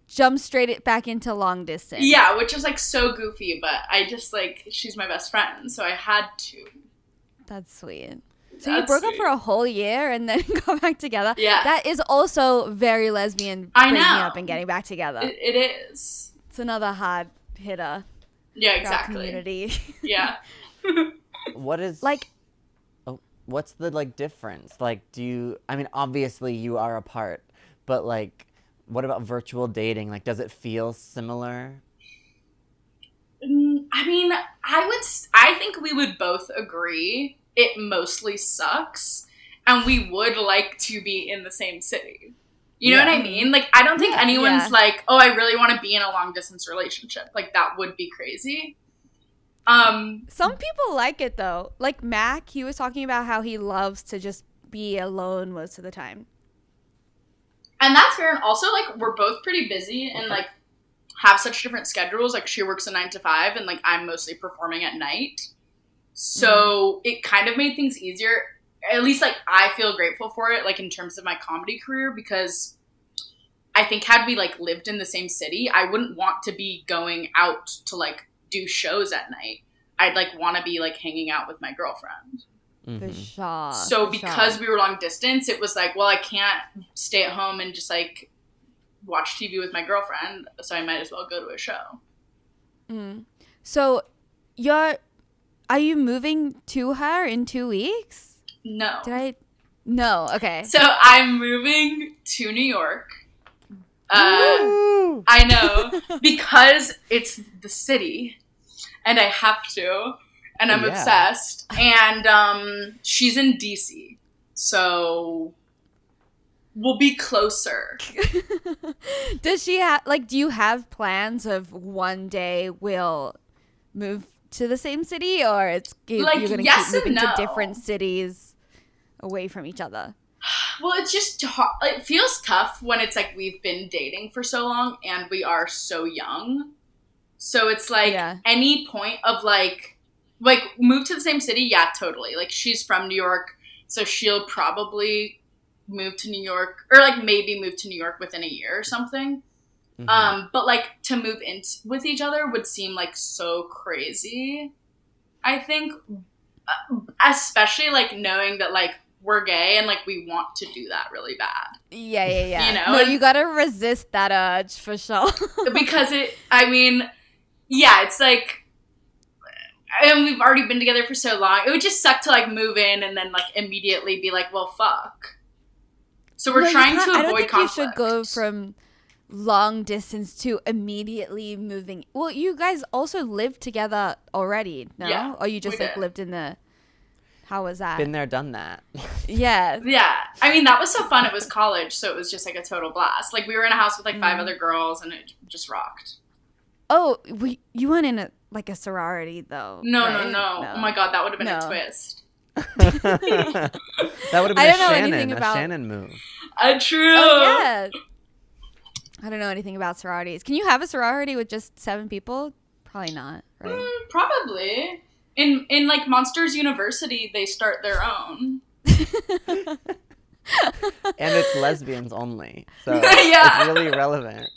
jump straight back into long distance. Yeah, which is like so goofy, but I just like, she's my best friend, so I had to. That's sweet. So you broke up for a whole year and then got back together? Yeah. That is also very lesbian, I breaking know. up and getting back together. It is. It's another hard hitter. Yeah, for our exactly. community. Yeah. What is Like, what's the like difference? Like, I mean, obviously you are apart, but like, what about virtual dating? Like, does it feel similar? I mean, I think we would both agree it mostly sucks, and we would like to be in the same city. You know Yeah. what I mean? Like, I don't think anyone's Yeah. like, oh, I really want to be in a long distance relationship. Like, that would be crazy. some people like it though. Like Mac, he was talking about how he loves to just be alone most of the time. And that's fair. And also, like, we're both pretty busy and, like, have such different schedules. Like, she works a 9 to 5, and, like, I'm mostly performing at night. So it kind of made things easier. At least, like, I feel grateful for it, like, in terms of my comedy career, because I think had we, like, lived in the same city, I wouldn't want to be going out to, like, do shows at night. I'd, like, want to be, like, hanging out with my girlfriend. For sure. So for because sure. we were long distance, it was like, well, I can't stay at home and just like watch TV with my girlfriend, so I might as well go to a show. So are you moving to her in 2 weeks? No. No, okay. So I'm moving to New York. Woo! I know, because it's the city and I have to, and I'm Yeah. obsessed. And she's in DC, so we'll be closer. Does she have, like, do you have plans of one day we'll move to the same city, or Like, you're going to yes keep and moving to no. different cities away from each other? Well, it's just hard. It feels tough when it's like we've been dating for so long and we are so young. So it's like Yeah. any point of like move to the same city, yeah, totally. Like, she's from New York, so she'll probably move to New York, or like maybe move to New York within a year or something. But like to move in with each other would seem like so crazy. I think, especially like knowing that like we're gay and like we want to do that really bad. Yeah. You know, No, and- you got to resist that urge for sure. Because it's like, and we've already been together for so long. It would just suck to like move in and then like immediately be like, well, fuck. So we're No, you trying to can't- avoid I don't think conflict. you should go from long distance to immediately moving. Well, you guys also lived together already, no? Yeah, Or you just we like did. lived in the... How was that? Been there, done that. Yeah. Yeah, I mean, that was so fun. It was college, so it was just like a total blast. Like, we were in a house with like 5 other girls, and it just rocked. Oh, you weren't in a sorority though. No, right? no. Oh my god, that would have been a No. twist. That would have been I a don't know anything Shannon, about- a Shannon move. True. Oh yeah. I don't know anything about sororities. Can you have a sorority with just 7 people? Probably not, right? Probably. In like Monsters University, they start their own. And it's lesbians only, so Yeah. it's really relevant.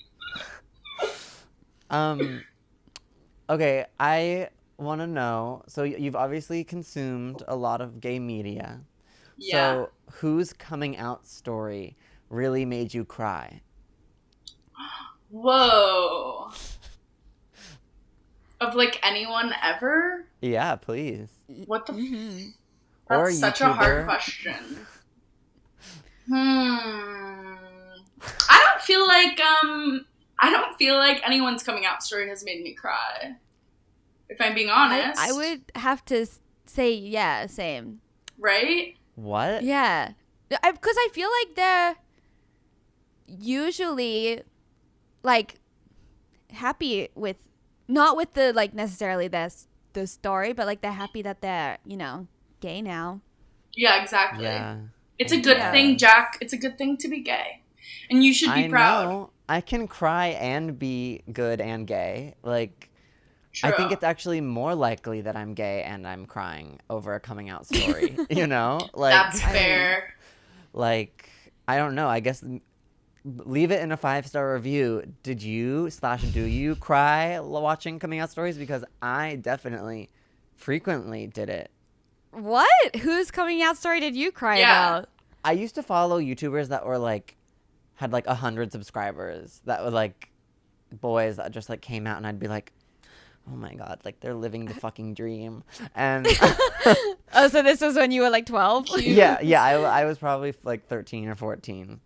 Okay, I want to know. So you've obviously consumed a lot of gay media. Yeah. So whose coming out story really made you cry? Whoa. Of like anyone ever? Yeah, Please. What the? Mm-hmm. That's Or such a hard YouTuber. question. I don't feel like anyone's coming out story has made me cry. If I'm being honest, I would have to say yeah, same. right? What? Yeah, because I feel like they're usually like happy with, not with the like necessarily the story, but like they're happy that they're, you know, gay now. Yeah, exactly. Yeah. It's a good Yeah. thing, Jack. It's a good thing to be gay. And you should be I proud. know. I can cry and be good and gay. Like, True. I think it's actually more likely that I'm gay and I'm crying over a coming out story. You know? Like, That's fair. like, I don't know. I guess leave it in a 5-star review. Did you / do you cry watching coming out stories? Because I definitely frequently did it. What? Whose coming out story did you cry Yeah. about? I used to follow YouTubers that were like, had like 100 subscribers that were like boys that just like came out, and I'd be like, oh my God, like they're living the fucking dream. And Oh, so this was when you were like 12? yeah, I was probably like 13 or 14.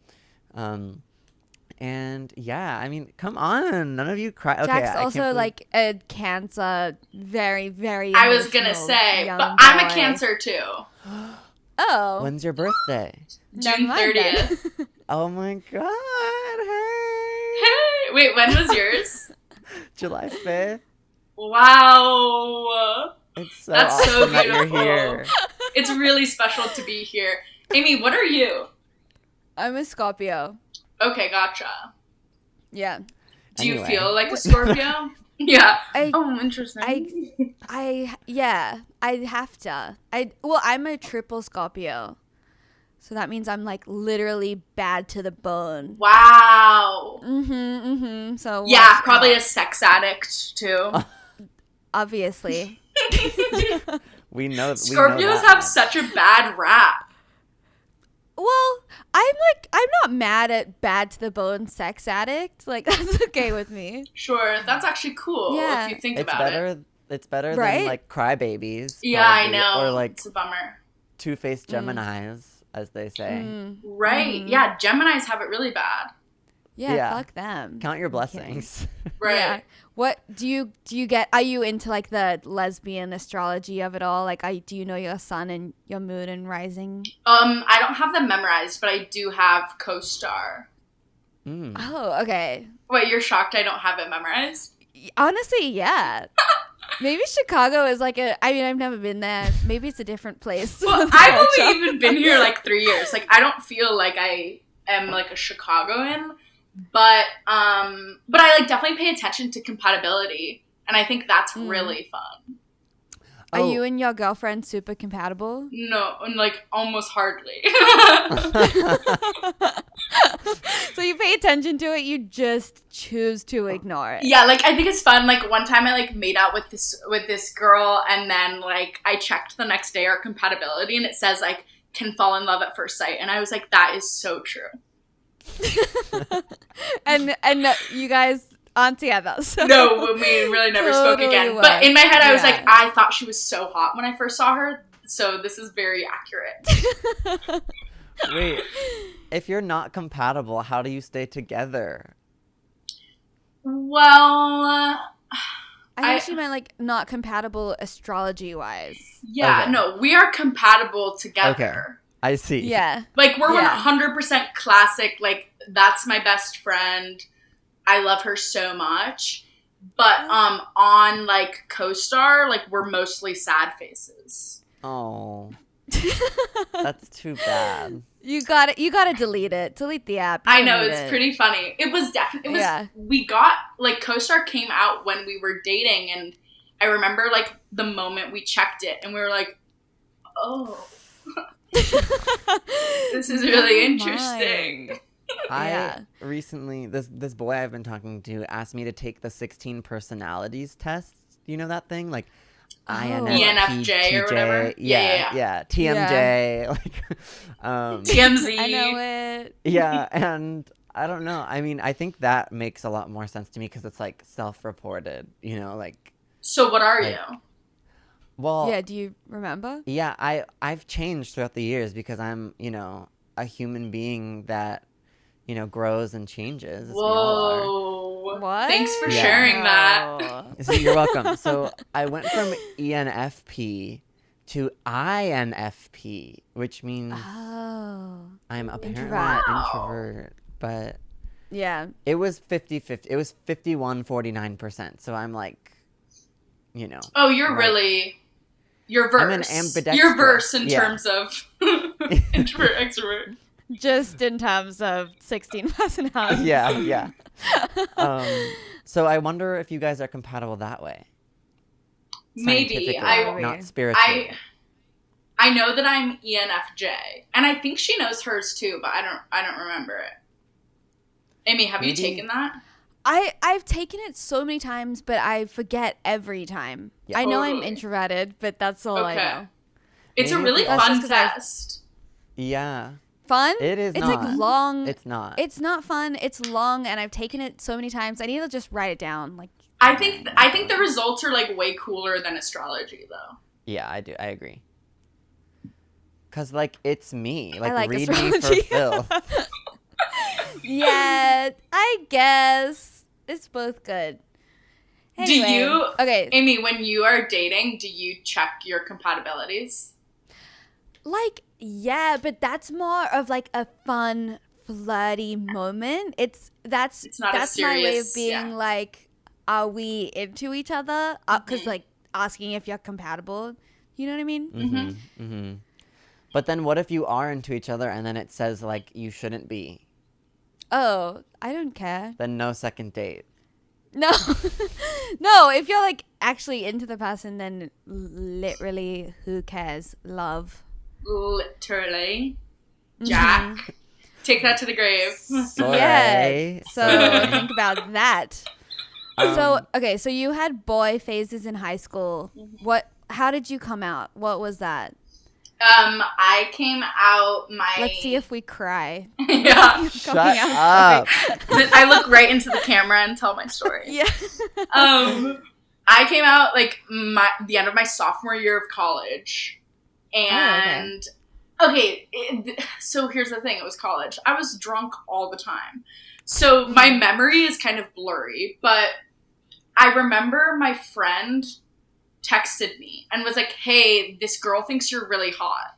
And yeah, I mean, come on, none of you cry. Okay, Jack's I can't also believe- like a Cancer, very, very I was gonna emotional say, young but I'm a boy. Cancer too. Oh. When's your birthday? Never June mind then. 30th. Oh my God, hey! Hey, wait, when was yours? July 5th. Wow. It's so That's so awesome that you're beautiful. here. It's really special to be here. Amy, what are you? I'm a Scorpio. Okay, gotcha. Yeah. Do you Anyway. feel like a Scorpio? Yeah. I Interesting. yeah, I have to. I'm a triple Scorpio. So that means I'm like literally bad to the bone. Wow. So Yeah, watch probably out. a sex addict too. Obviously. We know Scorpios that. have such a bad rap. Well, I'm not mad at bad to the bone sex addict. Like that's okay with me. Sure, that's actually cool Yeah. if you think It's about better. it. It's better Right? than like crybabies. Yeah, I probably, know. Or like It's a bummer. two-faced Geminis, as they say. Right. Yeah, Geminis have it really bad. Yeah, Yeah. fuck them. Count your I'm kidding. blessings. Right. Yeah. What do you get? Are you into like the lesbian astrology of it all? Like, do you know your sun and your moon and rising? I don't have them memorized, but I do have co-star. Mm. Oh, okay. Wait, you're shocked I don't have it memorized? Honestly, yeah. Maybe Chicago is like I mean, I've never been there. Maybe it's a different place. Well, I've only even been here like 3 years. Like, I don't feel like I am like a Chicagoan, but I like definitely pay attention to compatibility, and I think that's really fun. Are Oh. you and your girlfriend super compatible? No, and like almost hardly. So you pay attention to it, you just choose to ignore it. Yeah, like I think it's fun. Like one time I like made out with this girl, and then like I checked the next day our compatibility, and it says like can fall in love at first sight, and I was like, that is so true. and you guys aren't together. So. No, we really never spoke Totally again. was. But in my head, I was like, Yeah. I thought she was so hot when I first saw her. So this is very accurate. Wait, if you're not compatible, how do you stay together? Well, I actually meant like not compatible astrology wise. yeah, Okay. no, we are compatible together. Okay. I see. Yeah. Like we're Yeah. 100% classic. Like that's my best friend. I love her so much. But on like co-star, like we're mostly sad faces. Oh, that's too bad. You gotta delete it. Delete the app. You I don't know, need it's it. pretty funny. It was definitely, Yeah. we got, like, CoStar came out when we were dating, and I remember, like, the moment we checked it, and we were like, oh, this is really interesting. Yeah. I recently, this boy I've been talking to asked me to take the 16 personalities test. You know that thing? Like, INFP, ENFJ or whatever? Yeah. TMJ. Like, TMZ. I know it. yeah, and I don't know. I mean, I think that makes a lot more sense to me because it's like self-reported, you know, like. So what are Like- you? Well, Yeah, do you remember? yeah, I've changed throughout the years because I'm, you know, a human being that, you know, grows and changes. As we all Whoa. What? Thanks for Yeah. sharing that. Oh. are. So you're welcome. So I went from ENFP to INFP, which means Oh. I'm apparently Introvert. an introvert, but Yeah. it was 50-50. It was 51-49%. So I'm like, you know. Oh, you're Right. really, you're verse. I'm an ambidextrous. You're verse in Yeah. terms of introvert, extrovert. Just in terms of 16 personalities. Yeah. So I wonder if you guys are compatible that way. Maybe. Scientifically, not spiritually. I know that I'm ENFJ, and I think she knows hers too, but I don't remember it. Amy, have you taken that? I've taken it so many times, but I forget every time. Yeah. I know Totally. I'm introverted, but that's all I know. It's Maybe a really that's fun just 'cause test. Yeah. Fun? It is It's not. like long. It's not. It's not fun. It's long, and I've taken it so many times. I need to just write it down. Like, I think the results are like way cooler than astrology, though. Yeah, I do. I agree. Cause like it's me. Like, like read astrology. me for filth. yeah, I guess it's both good. Anyway, Do you, okay, Amy, when you are dating, do you check your compatibilities? like, yeah, but that's more of like a fun, flirty moment. That's not a my way of serious- being yeah. like, are we into each other? Because like asking if you're compatible. You know what I mean? Mm-hmm. Mm-hmm. But then what if you are into each other and then it says like you shouldn't be? Oh, I don't care. Then no second date. No, no. If you're like actually into the person, then literally, who cares? Love. Literally. Jack. Take that to the grave. Sorry. Yeah. So Sorry. think about that. So okay, so you had boy phases in high school. How did you come out? What was that? I came out my... Let's see if we cry. Yeah. Shut Coming out up. I look right into the camera and tell my story. Yeah. I came out like the end of my sophomore year of college. And so here's the thing, it was college. I was drunk all the time. So my memory is kind of blurry, but I remember my friend texted me and was like, hey, this girl thinks you're really hot.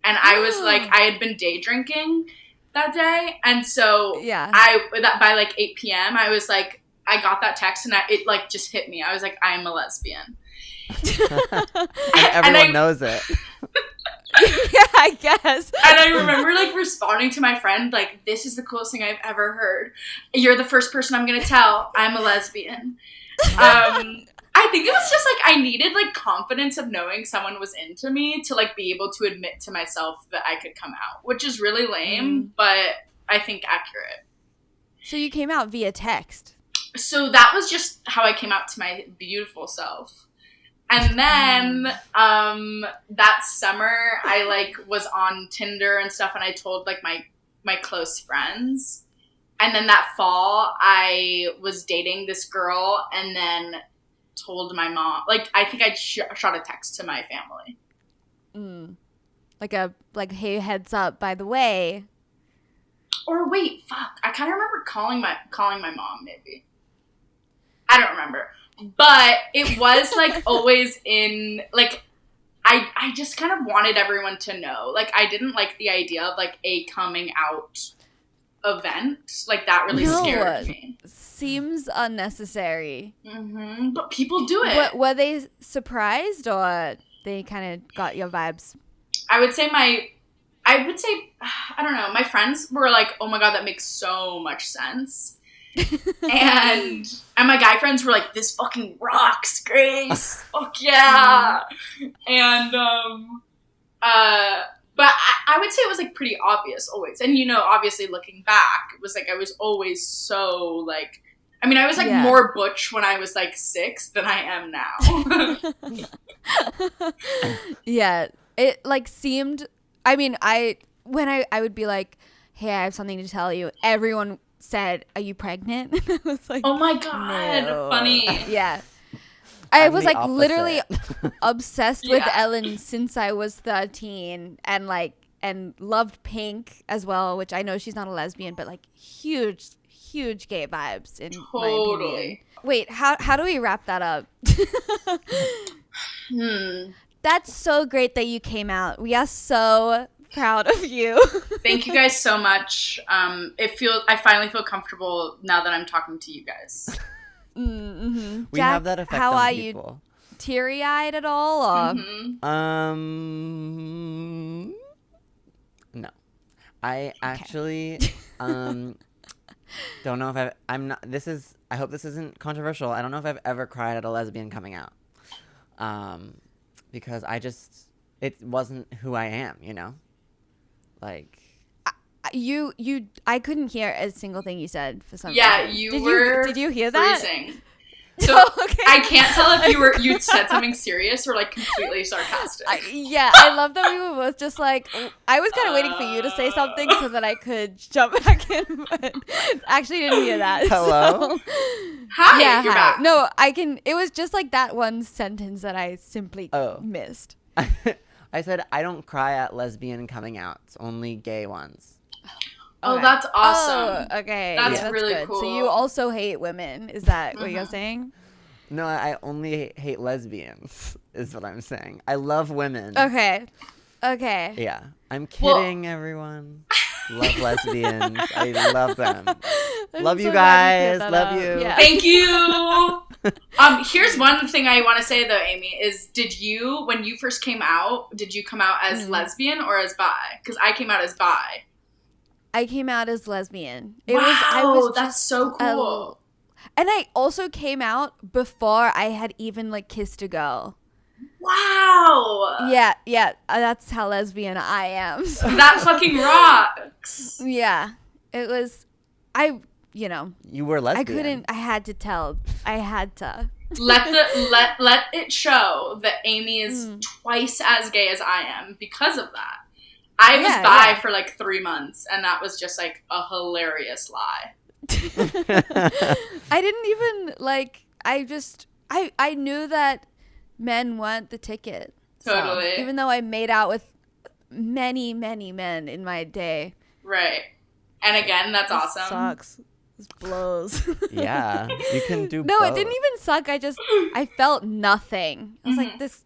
And I was like, I had been day drinking that day. And so Yeah. by like 8 p.m., I was like, I got that text and it like just hit me. I was like, I'm a lesbian. And everyone knows it. Yeah, I guess. And I remember like responding to my friend, like, this is the coolest thing I've ever heard. You're the first person I'm going to tell I'm a lesbian. I think it was just like I needed like confidence of knowing someone was into me to like be able to admit to myself that I could come out, which is really lame, but I think accurate. So you came out via text. So that was just how I came out to my beautiful self. And then that summer I like was on Tinder and stuff, and I told like my close friends. And then that fall I was dating this girl and then told my mom. Like I think I shot a text to my family. Like hey, heads up, by the way. Or wait, fuck. I kind of remember calling my mom maybe. I don't remember. But it was like always in like I just kind of wanted everyone to know. Like I didn't like the idea of like a coming out event. Like that really scared me. Seems unnecessary. But people do it. Were they surprised or they kind of got your vibes? I would say I don't know. My friends were like, "Oh my god, that makes so much sense." and my guy friends were like, "This fucking rocks, Grace. Fuck yeah!" And but I would say it was like pretty obvious always. And you know, obviously looking back, it was like I was always so like. I mean, I was like more butch when I was like 6 than I am now. Yeah, it like seemed. I mean, when I would be like, "Hey, I have something to tell you," everyone said, "Are you pregnant?" I was like, "Oh my god, no." funny." Yeah, I was like opposite. literally obsessed with Ellen since I was 13, and loved Pink as well, which I know she's not a lesbian, but like huge gay vibes in my opinion. Wait, how do we wrap that up? That's so great that you came out. We are so proud of you. Thank you guys so much. I finally feel comfortable now that I'm talking to you guys. Mm-hmm. We Jack, have that effect how on are people. you? Teary-eyed at all? Or? No. I actually don't know if I'm not. I hope this isn't controversial. I don't know if I've ever cried at a lesbian coming out. Because it wasn't who I am, you know? Like, I couldn't hear a single thing you said for some Yeah, reason. did you hear that? freezing. So Okay. I can't tell if you said something serious or like completely sarcastic. I love that we were both just like, I was kind of waiting for you to say something so that I could jump back in, but actually didn't hear that. Hello? So. Hi, Yeah, you're hi. back. No, it was just like that one sentence that I simply missed. I said I don't cry at lesbian coming outs, only gay ones. Oh, Okay. that's awesome. Oh, okay. That's Yeah, really good. cool. So you also hate women. Is that what you're saying? No, I only hate lesbians, is what I'm saying. I love women. Okay. Yeah. I'm kidding, everyone. Love lesbians. I love them. Love you guys. Love you. Yeah. Thank you. Here's one thing I want to say though, Amy, is when you first came out, did you come out as lesbian or as bi? Because I came out as bi. I came out as lesbian. That's so cool. And I also came out before I had even like kissed a girl. Wow. Yeah. That's how lesbian I am. So. That fucking rocks. Yeah. It was, You were lesbian. I had to tell. I had to. Let it show that Amy is twice as gay as I am because of that. I was bi for like 3 months, and that was just like a hilarious lie. I didn't even like. I knew that men want the ticket. Totally. So, even though I made out with many, many men in my day. Right. And again, that's awesome. Sucks. This blows. Yeah, you can do No, both. it didn't even suck. I felt nothing. I was like, this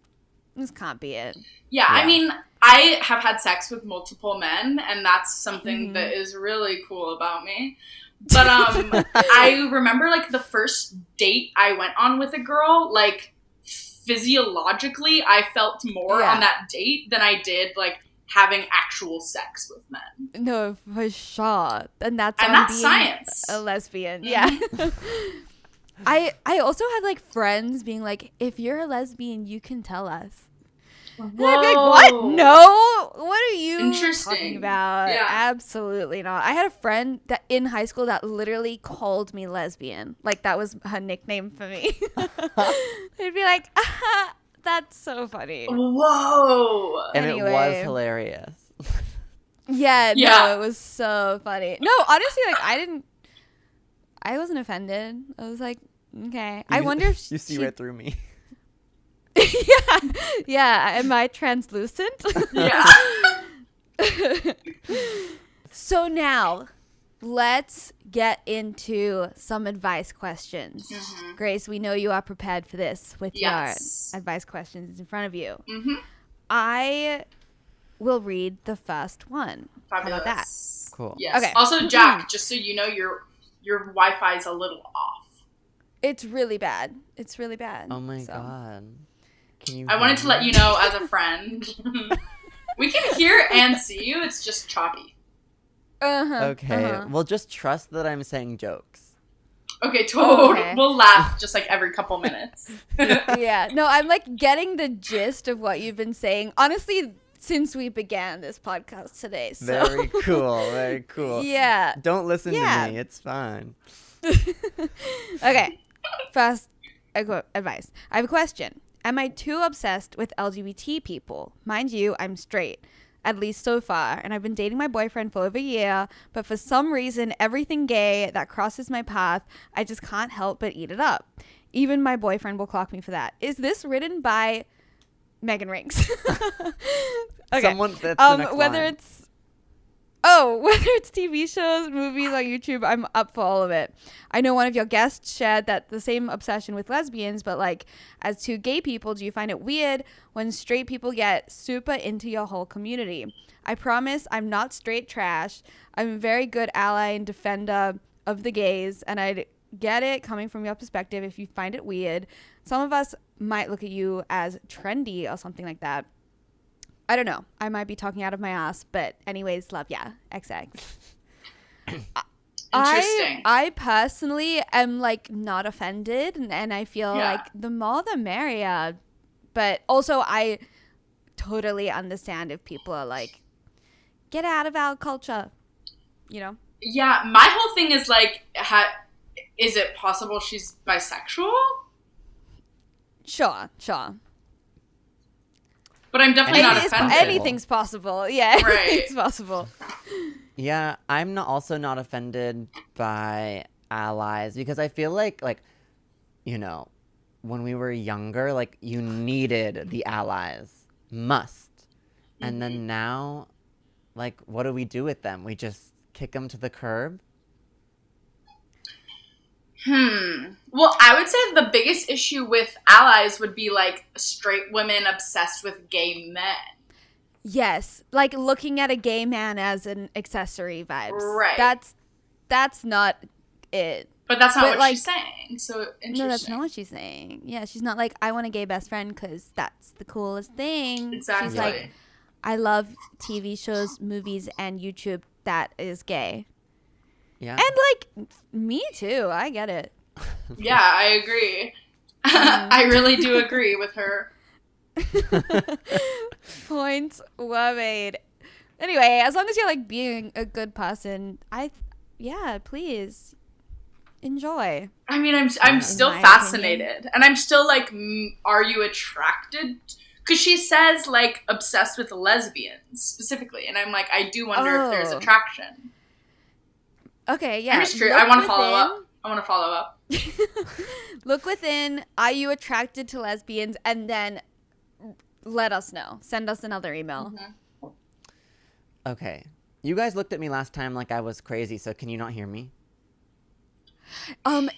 can't be it. Yeah, I mean, I have had sex with multiple men, and that's something that is really cool about me. But I remember like the first date I went on with a girl, like physiologically, I felt more on that date than I did like having actual sex with men. No, for sure. And that's being science. A lesbian. Yeah. I also had like friends being like, if you're a lesbian, you can tell us. And I'd be like, what? No. What are you talking about? Yeah. Absolutely not. I had a friend that in high school that literally called me lesbian. Like that was her nickname for me. They'd be like, that's so funny. Whoa. And Anyway. it was hilarious. Yeah, no, it was so funny. No, honestly, like I wasn't offended. I was like, okay. I wonder if you see right through me. Yeah. Am I translucent? Yeah. So now, let's get into some advice questions. Grace, we know you are prepared for this with your advice questions in front of you. I will read the first one. Fabulous. How about that? Cool. Yes. Okay. Also, Jack, just so you know, your Wi-Fi is a little off. It's really bad. Oh my god. I wanted to let you know as a friend. We can hear and see you. It's just choppy. Okay. Well, just trust that I'm saying jokes. Okay, Okay. We'll laugh just like every couple minutes. Yeah. No, I'm like getting the gist of what you've been saying. Honestly, since we began this podcast today. So. Very cool. Very cool. Yeah. Don't listen to me. It's fine. Okay. First advice. I have a question. Am I too obsessed with LGBT people? Mind you, I'm straight, at least so far, and I've been dating my boyfriend for over a year, but for some reason, everything gay that crosses my path, I just can't help but eat it up. Even my boyfriend will clock me for that. Is this written by Megan Rinks? Okay. Someone that's the next whether line. whether it's TV shows, movies, or YouTube, I'm up for all of it. I know one of your guests shared that the same obsession with lesbians, but like, as two gay people, do you find it weird when straight people get super into your whole community? I promise I'm not straight trash. I'm a very good ally and defender of the gays, and I'd get it coming from your perspective if you find it weird. Some of us might look at you as trendy or something like that. I don't know. I might be talking out of my ass, but anyways, love ya. XX. Interesting. I personally am like not offended, and I feel like the more the merrier. But also, I totally understand if people are like, get out of our culture, you know? Yeah, my whole thing is like, is it possible she's bisexual? Sure. But I'm definitely not offended. Anything's possible. Yeah, Right. anything's possible. Yeah, I'm also not offended by allies because I feel like, you know, when we were younger, like, you needed the allies. Must. And then now, like, what do we do with them? We just kick them to the curb? Well, I would say the biggest issue with allies would be like straight women obsessed with gay men. Yes, like looking at a gay man as an accessory vibes. Right. That's not it. But that's not But, what like, she's saying. So interesting. No, that's not what she's saying. Yeah, she's not like, I want a gay best friend because that's the coolest thing. Exactly. She's like, I love TV shows, movies, and YouTube that is gay. Yeah. And like, me too. I get it. Yeah, I agree. I really do agree with her. Points well made. Anyway, as long as you're like being a good person, please enjoy. I mean, I'm still my fascinated, and I'm still like, are you attracted? Because she says like obsessed with lesbians specifically, and I'm like, I do wonder if there's attraction. Okay, yeah. I'm just curious. I want to follow up. Look within. Are you attracted to lesbians? And then let us know. Send us another email. Okay. You guys looked at me last time like I was crazy, so can you not hear me?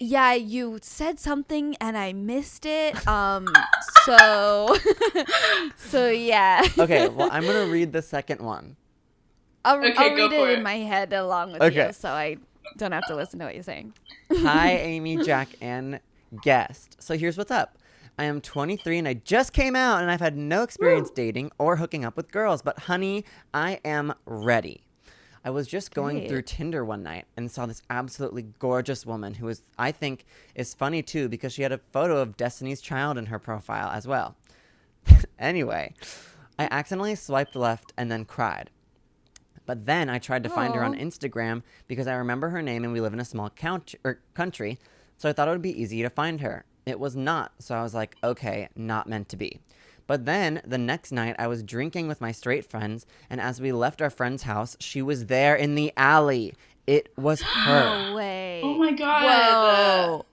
Yeah, you said something and I missed it. So yeah. Okay, well, I'm going to read the second one. I'll Okay, read go for it in it. my head along with Okay. you, so I don't have to listen to what you're saying. Hi, Amy, Jack, and guest. So here's what's up. I am 23 and I just came out and I've had no experience dating or hooking up with girls. But honey, I am ready. I was just going through Tinder one night and saw this absolutely gorgeous woman who I think is funny too because she had a photo of Destiny's Child in her profile as well. Anyway, I accidentally swiped left and then cried. But then I tried to find her on Instagram because I remember her name and we live in a small country, so I thought it would be easy to find her. It was not, so I was like, okay, not meant to be. But then the next night I was drinking with my straight friends, and as we left our friend's house, she was there in the alley. It was her. No way. Oh my god.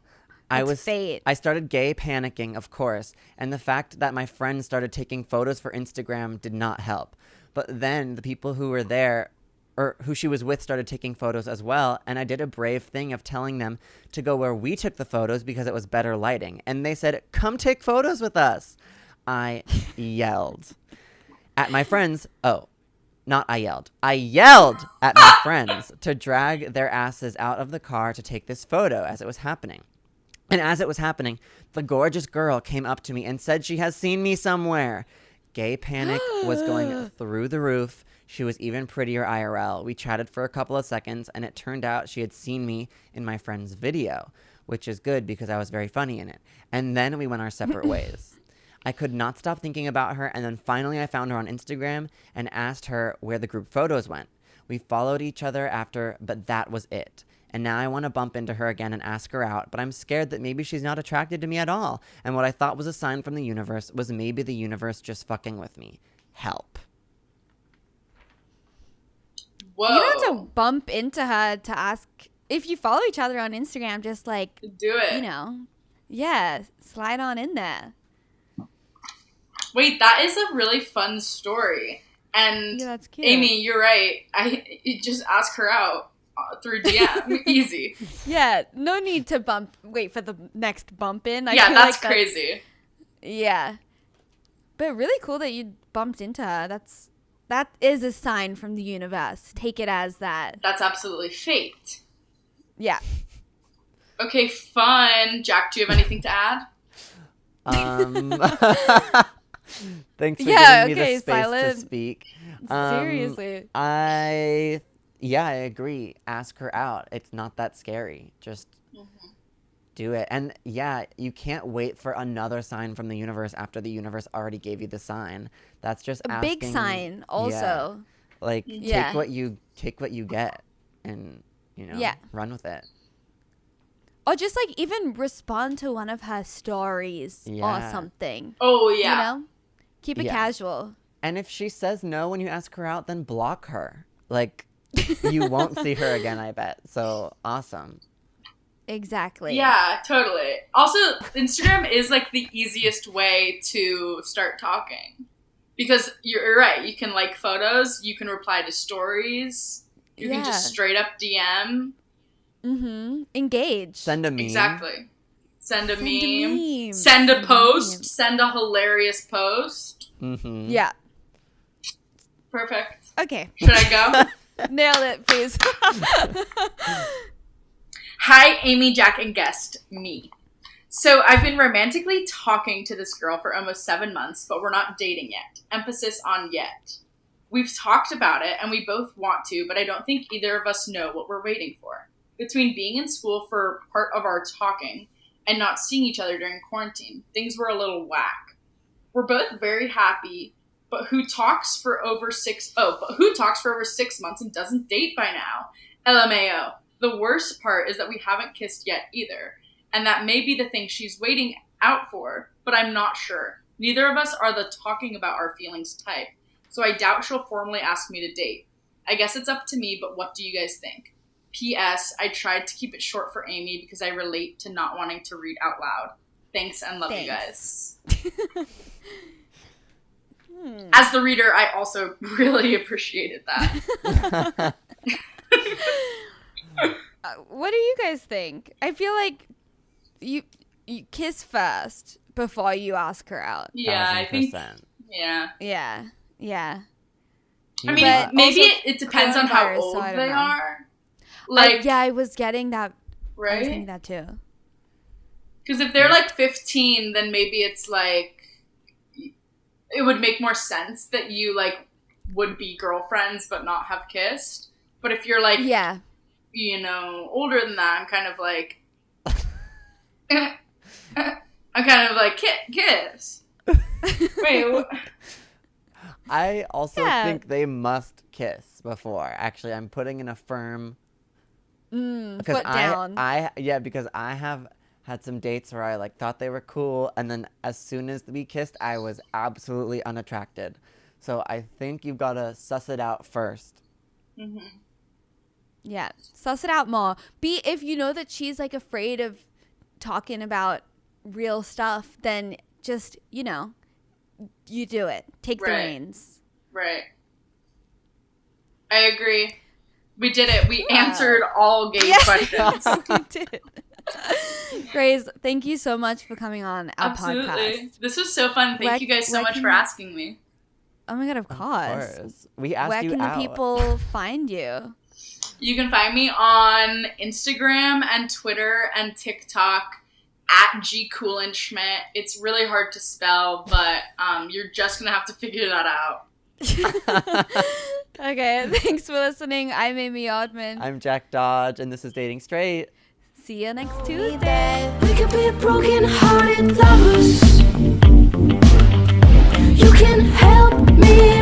Whoa. Fate. I started gay panicking, of course, and the fact that my friends started taking photos for Instagram did not help. But then the people who were there, or who she was with, started taking photos as well, and I did a brave thing of telling them to go where we took the photos because it was better lighting. And they said, come take photos with us. I yelled at my friends. Oh, not I yelled. I yelled at my friends to drag their asses out of the car to take this photo as it was happening. And as it was happening, the gorgeous girl came up to me and said she has seen me somewhere. Gay panic was going through the roof. She was even prettier IRL. We chatted for a couple of seconds, and it turned out she had seen me in my friend's video, which is good because I was very funny in it. And then we went our separate ways. I could not stop thinking about her, and then finally I found her on Instagram and asked her where the group photos went. We followed each other after, but that was it. And now I want to bump into her again and ask her out, but I'm scared that maybe she's not attracted to me at all. And what I thought was a sign from the universe was maybe the universe just fucking with me. Help. Whoa. You don't have to bump into her to ask. If you follow each other on Instagram, just like, Do it. you know, yeah, slide on in there. Wait, that is a really fun story. And Yeah, that's cute. Amy, you're right. You just ask her out through DM. Easy. Yeah, no need to wait for the next bump in. I Yeah, feel that's like crazy. Yeah. But really cool that you bumped into her. That is a sign from the universe. Take it as that. That's absolutely fate. Yeah. Okay, fun. Jack, do you have anything to add? Thanks for Yeah, giving me okay, the space silent. to speak. Seriously. I agree. Ask her out. It's not that scary. Just do it. And yeah, you can't wait for another sign from the universe after the universe already gave you the sign. That's just A asking. big sign, Yeah. also. Like Yeah. take what you get, and Yeah. run with it. Or just like even respond to one of her stories or Yeah. something. Oh yeah. You know? Keep it Yeah. casual. And if she says no when you ask her out, then block her. Like, you won't see her again, I bet. So awesome. Exactly. Yeah, totally. Also, Instagram is like the easiest way to start talking. Because you're right, you can like photos, you can reply to stories, you can just straight up DM. Mm-hmm. Engage. Send a meme. Exactly. Send a meme. meme. Send a Send a post. meme. Send a hilarious post. Mm-hmm. Yeah. Perfect. Okay. Should I go? Nailed it, please. Hi, Amy, Jack, and guest, me. So I've been romantically talking to this girl for almost 7 months, but we're not dating yet. Emphasis on yet. We've talked about it, and we both want to, but I don't think either of us know what we're waiting for. Between being in school for part of our talking and not seeing each other during quarantine, things were a little whack. We're both very happy, but who talks for over 6 months and doesn't date by now? LMAO. The worst part is that we haven't kissed yet either, and that may be the thing she's waiting out for, but I'm not sure. Neither of us are the talking about our feelings type, so I doubt she'll formally ask me to date. I guess it's up to me, but what do you guys think? P.S. I tried to keep it short for Amy because I relate to not wanting to read out loud. Thanks and love you guys. As the reader, I also really appreciated that. What do you guys think? I feel like you kiss first before you ask her out. Yeah, I think. 1000%. Yeah. Yeah. Yeah. I mean, But maybe also it depends on how coronavirus, old so I don't they know. are. Like, yeah, I was getting that. I was thinking right? that too. Because if they're like 15, then maybe it's like it would make more sense that you like would be girlfriends but not have kissed. But if you're like, Yeah. Older than that, I'm kind of like, kiss. Wait. I also Yeah. think they must kiss before. Actually, I'm putting in a firm Foot down. because I have had some dates where I like thought they were cool, and then as soon as we kissed, I was absolutely unattracted. So I think you've got to suss it out first. Mm-hmm. Yeah, suss it out more. If you know that she's like afraid of talking about real stuff, then just, you do it. Take the Right. reins. Right. I agree. We did it. We answered all gay questions. We did. Grace, thank you so much for coming on our Absolutely. podcast. This was so fun. Thank you guys so much for asking me. Oh my God, of Of course. course. We asked Where you can out. the people find you? You can find me on Instagram and Twitter and TikTok at Kulenschmidt. It's really hard to spell, but you're just going to have to figure that out. Okay, thanks for listening. I'm Amy Oddman. I'm Jack Dodge, and this is Dating Straight. See you next Tuesday. We could be broken-hearted lovers. You can help me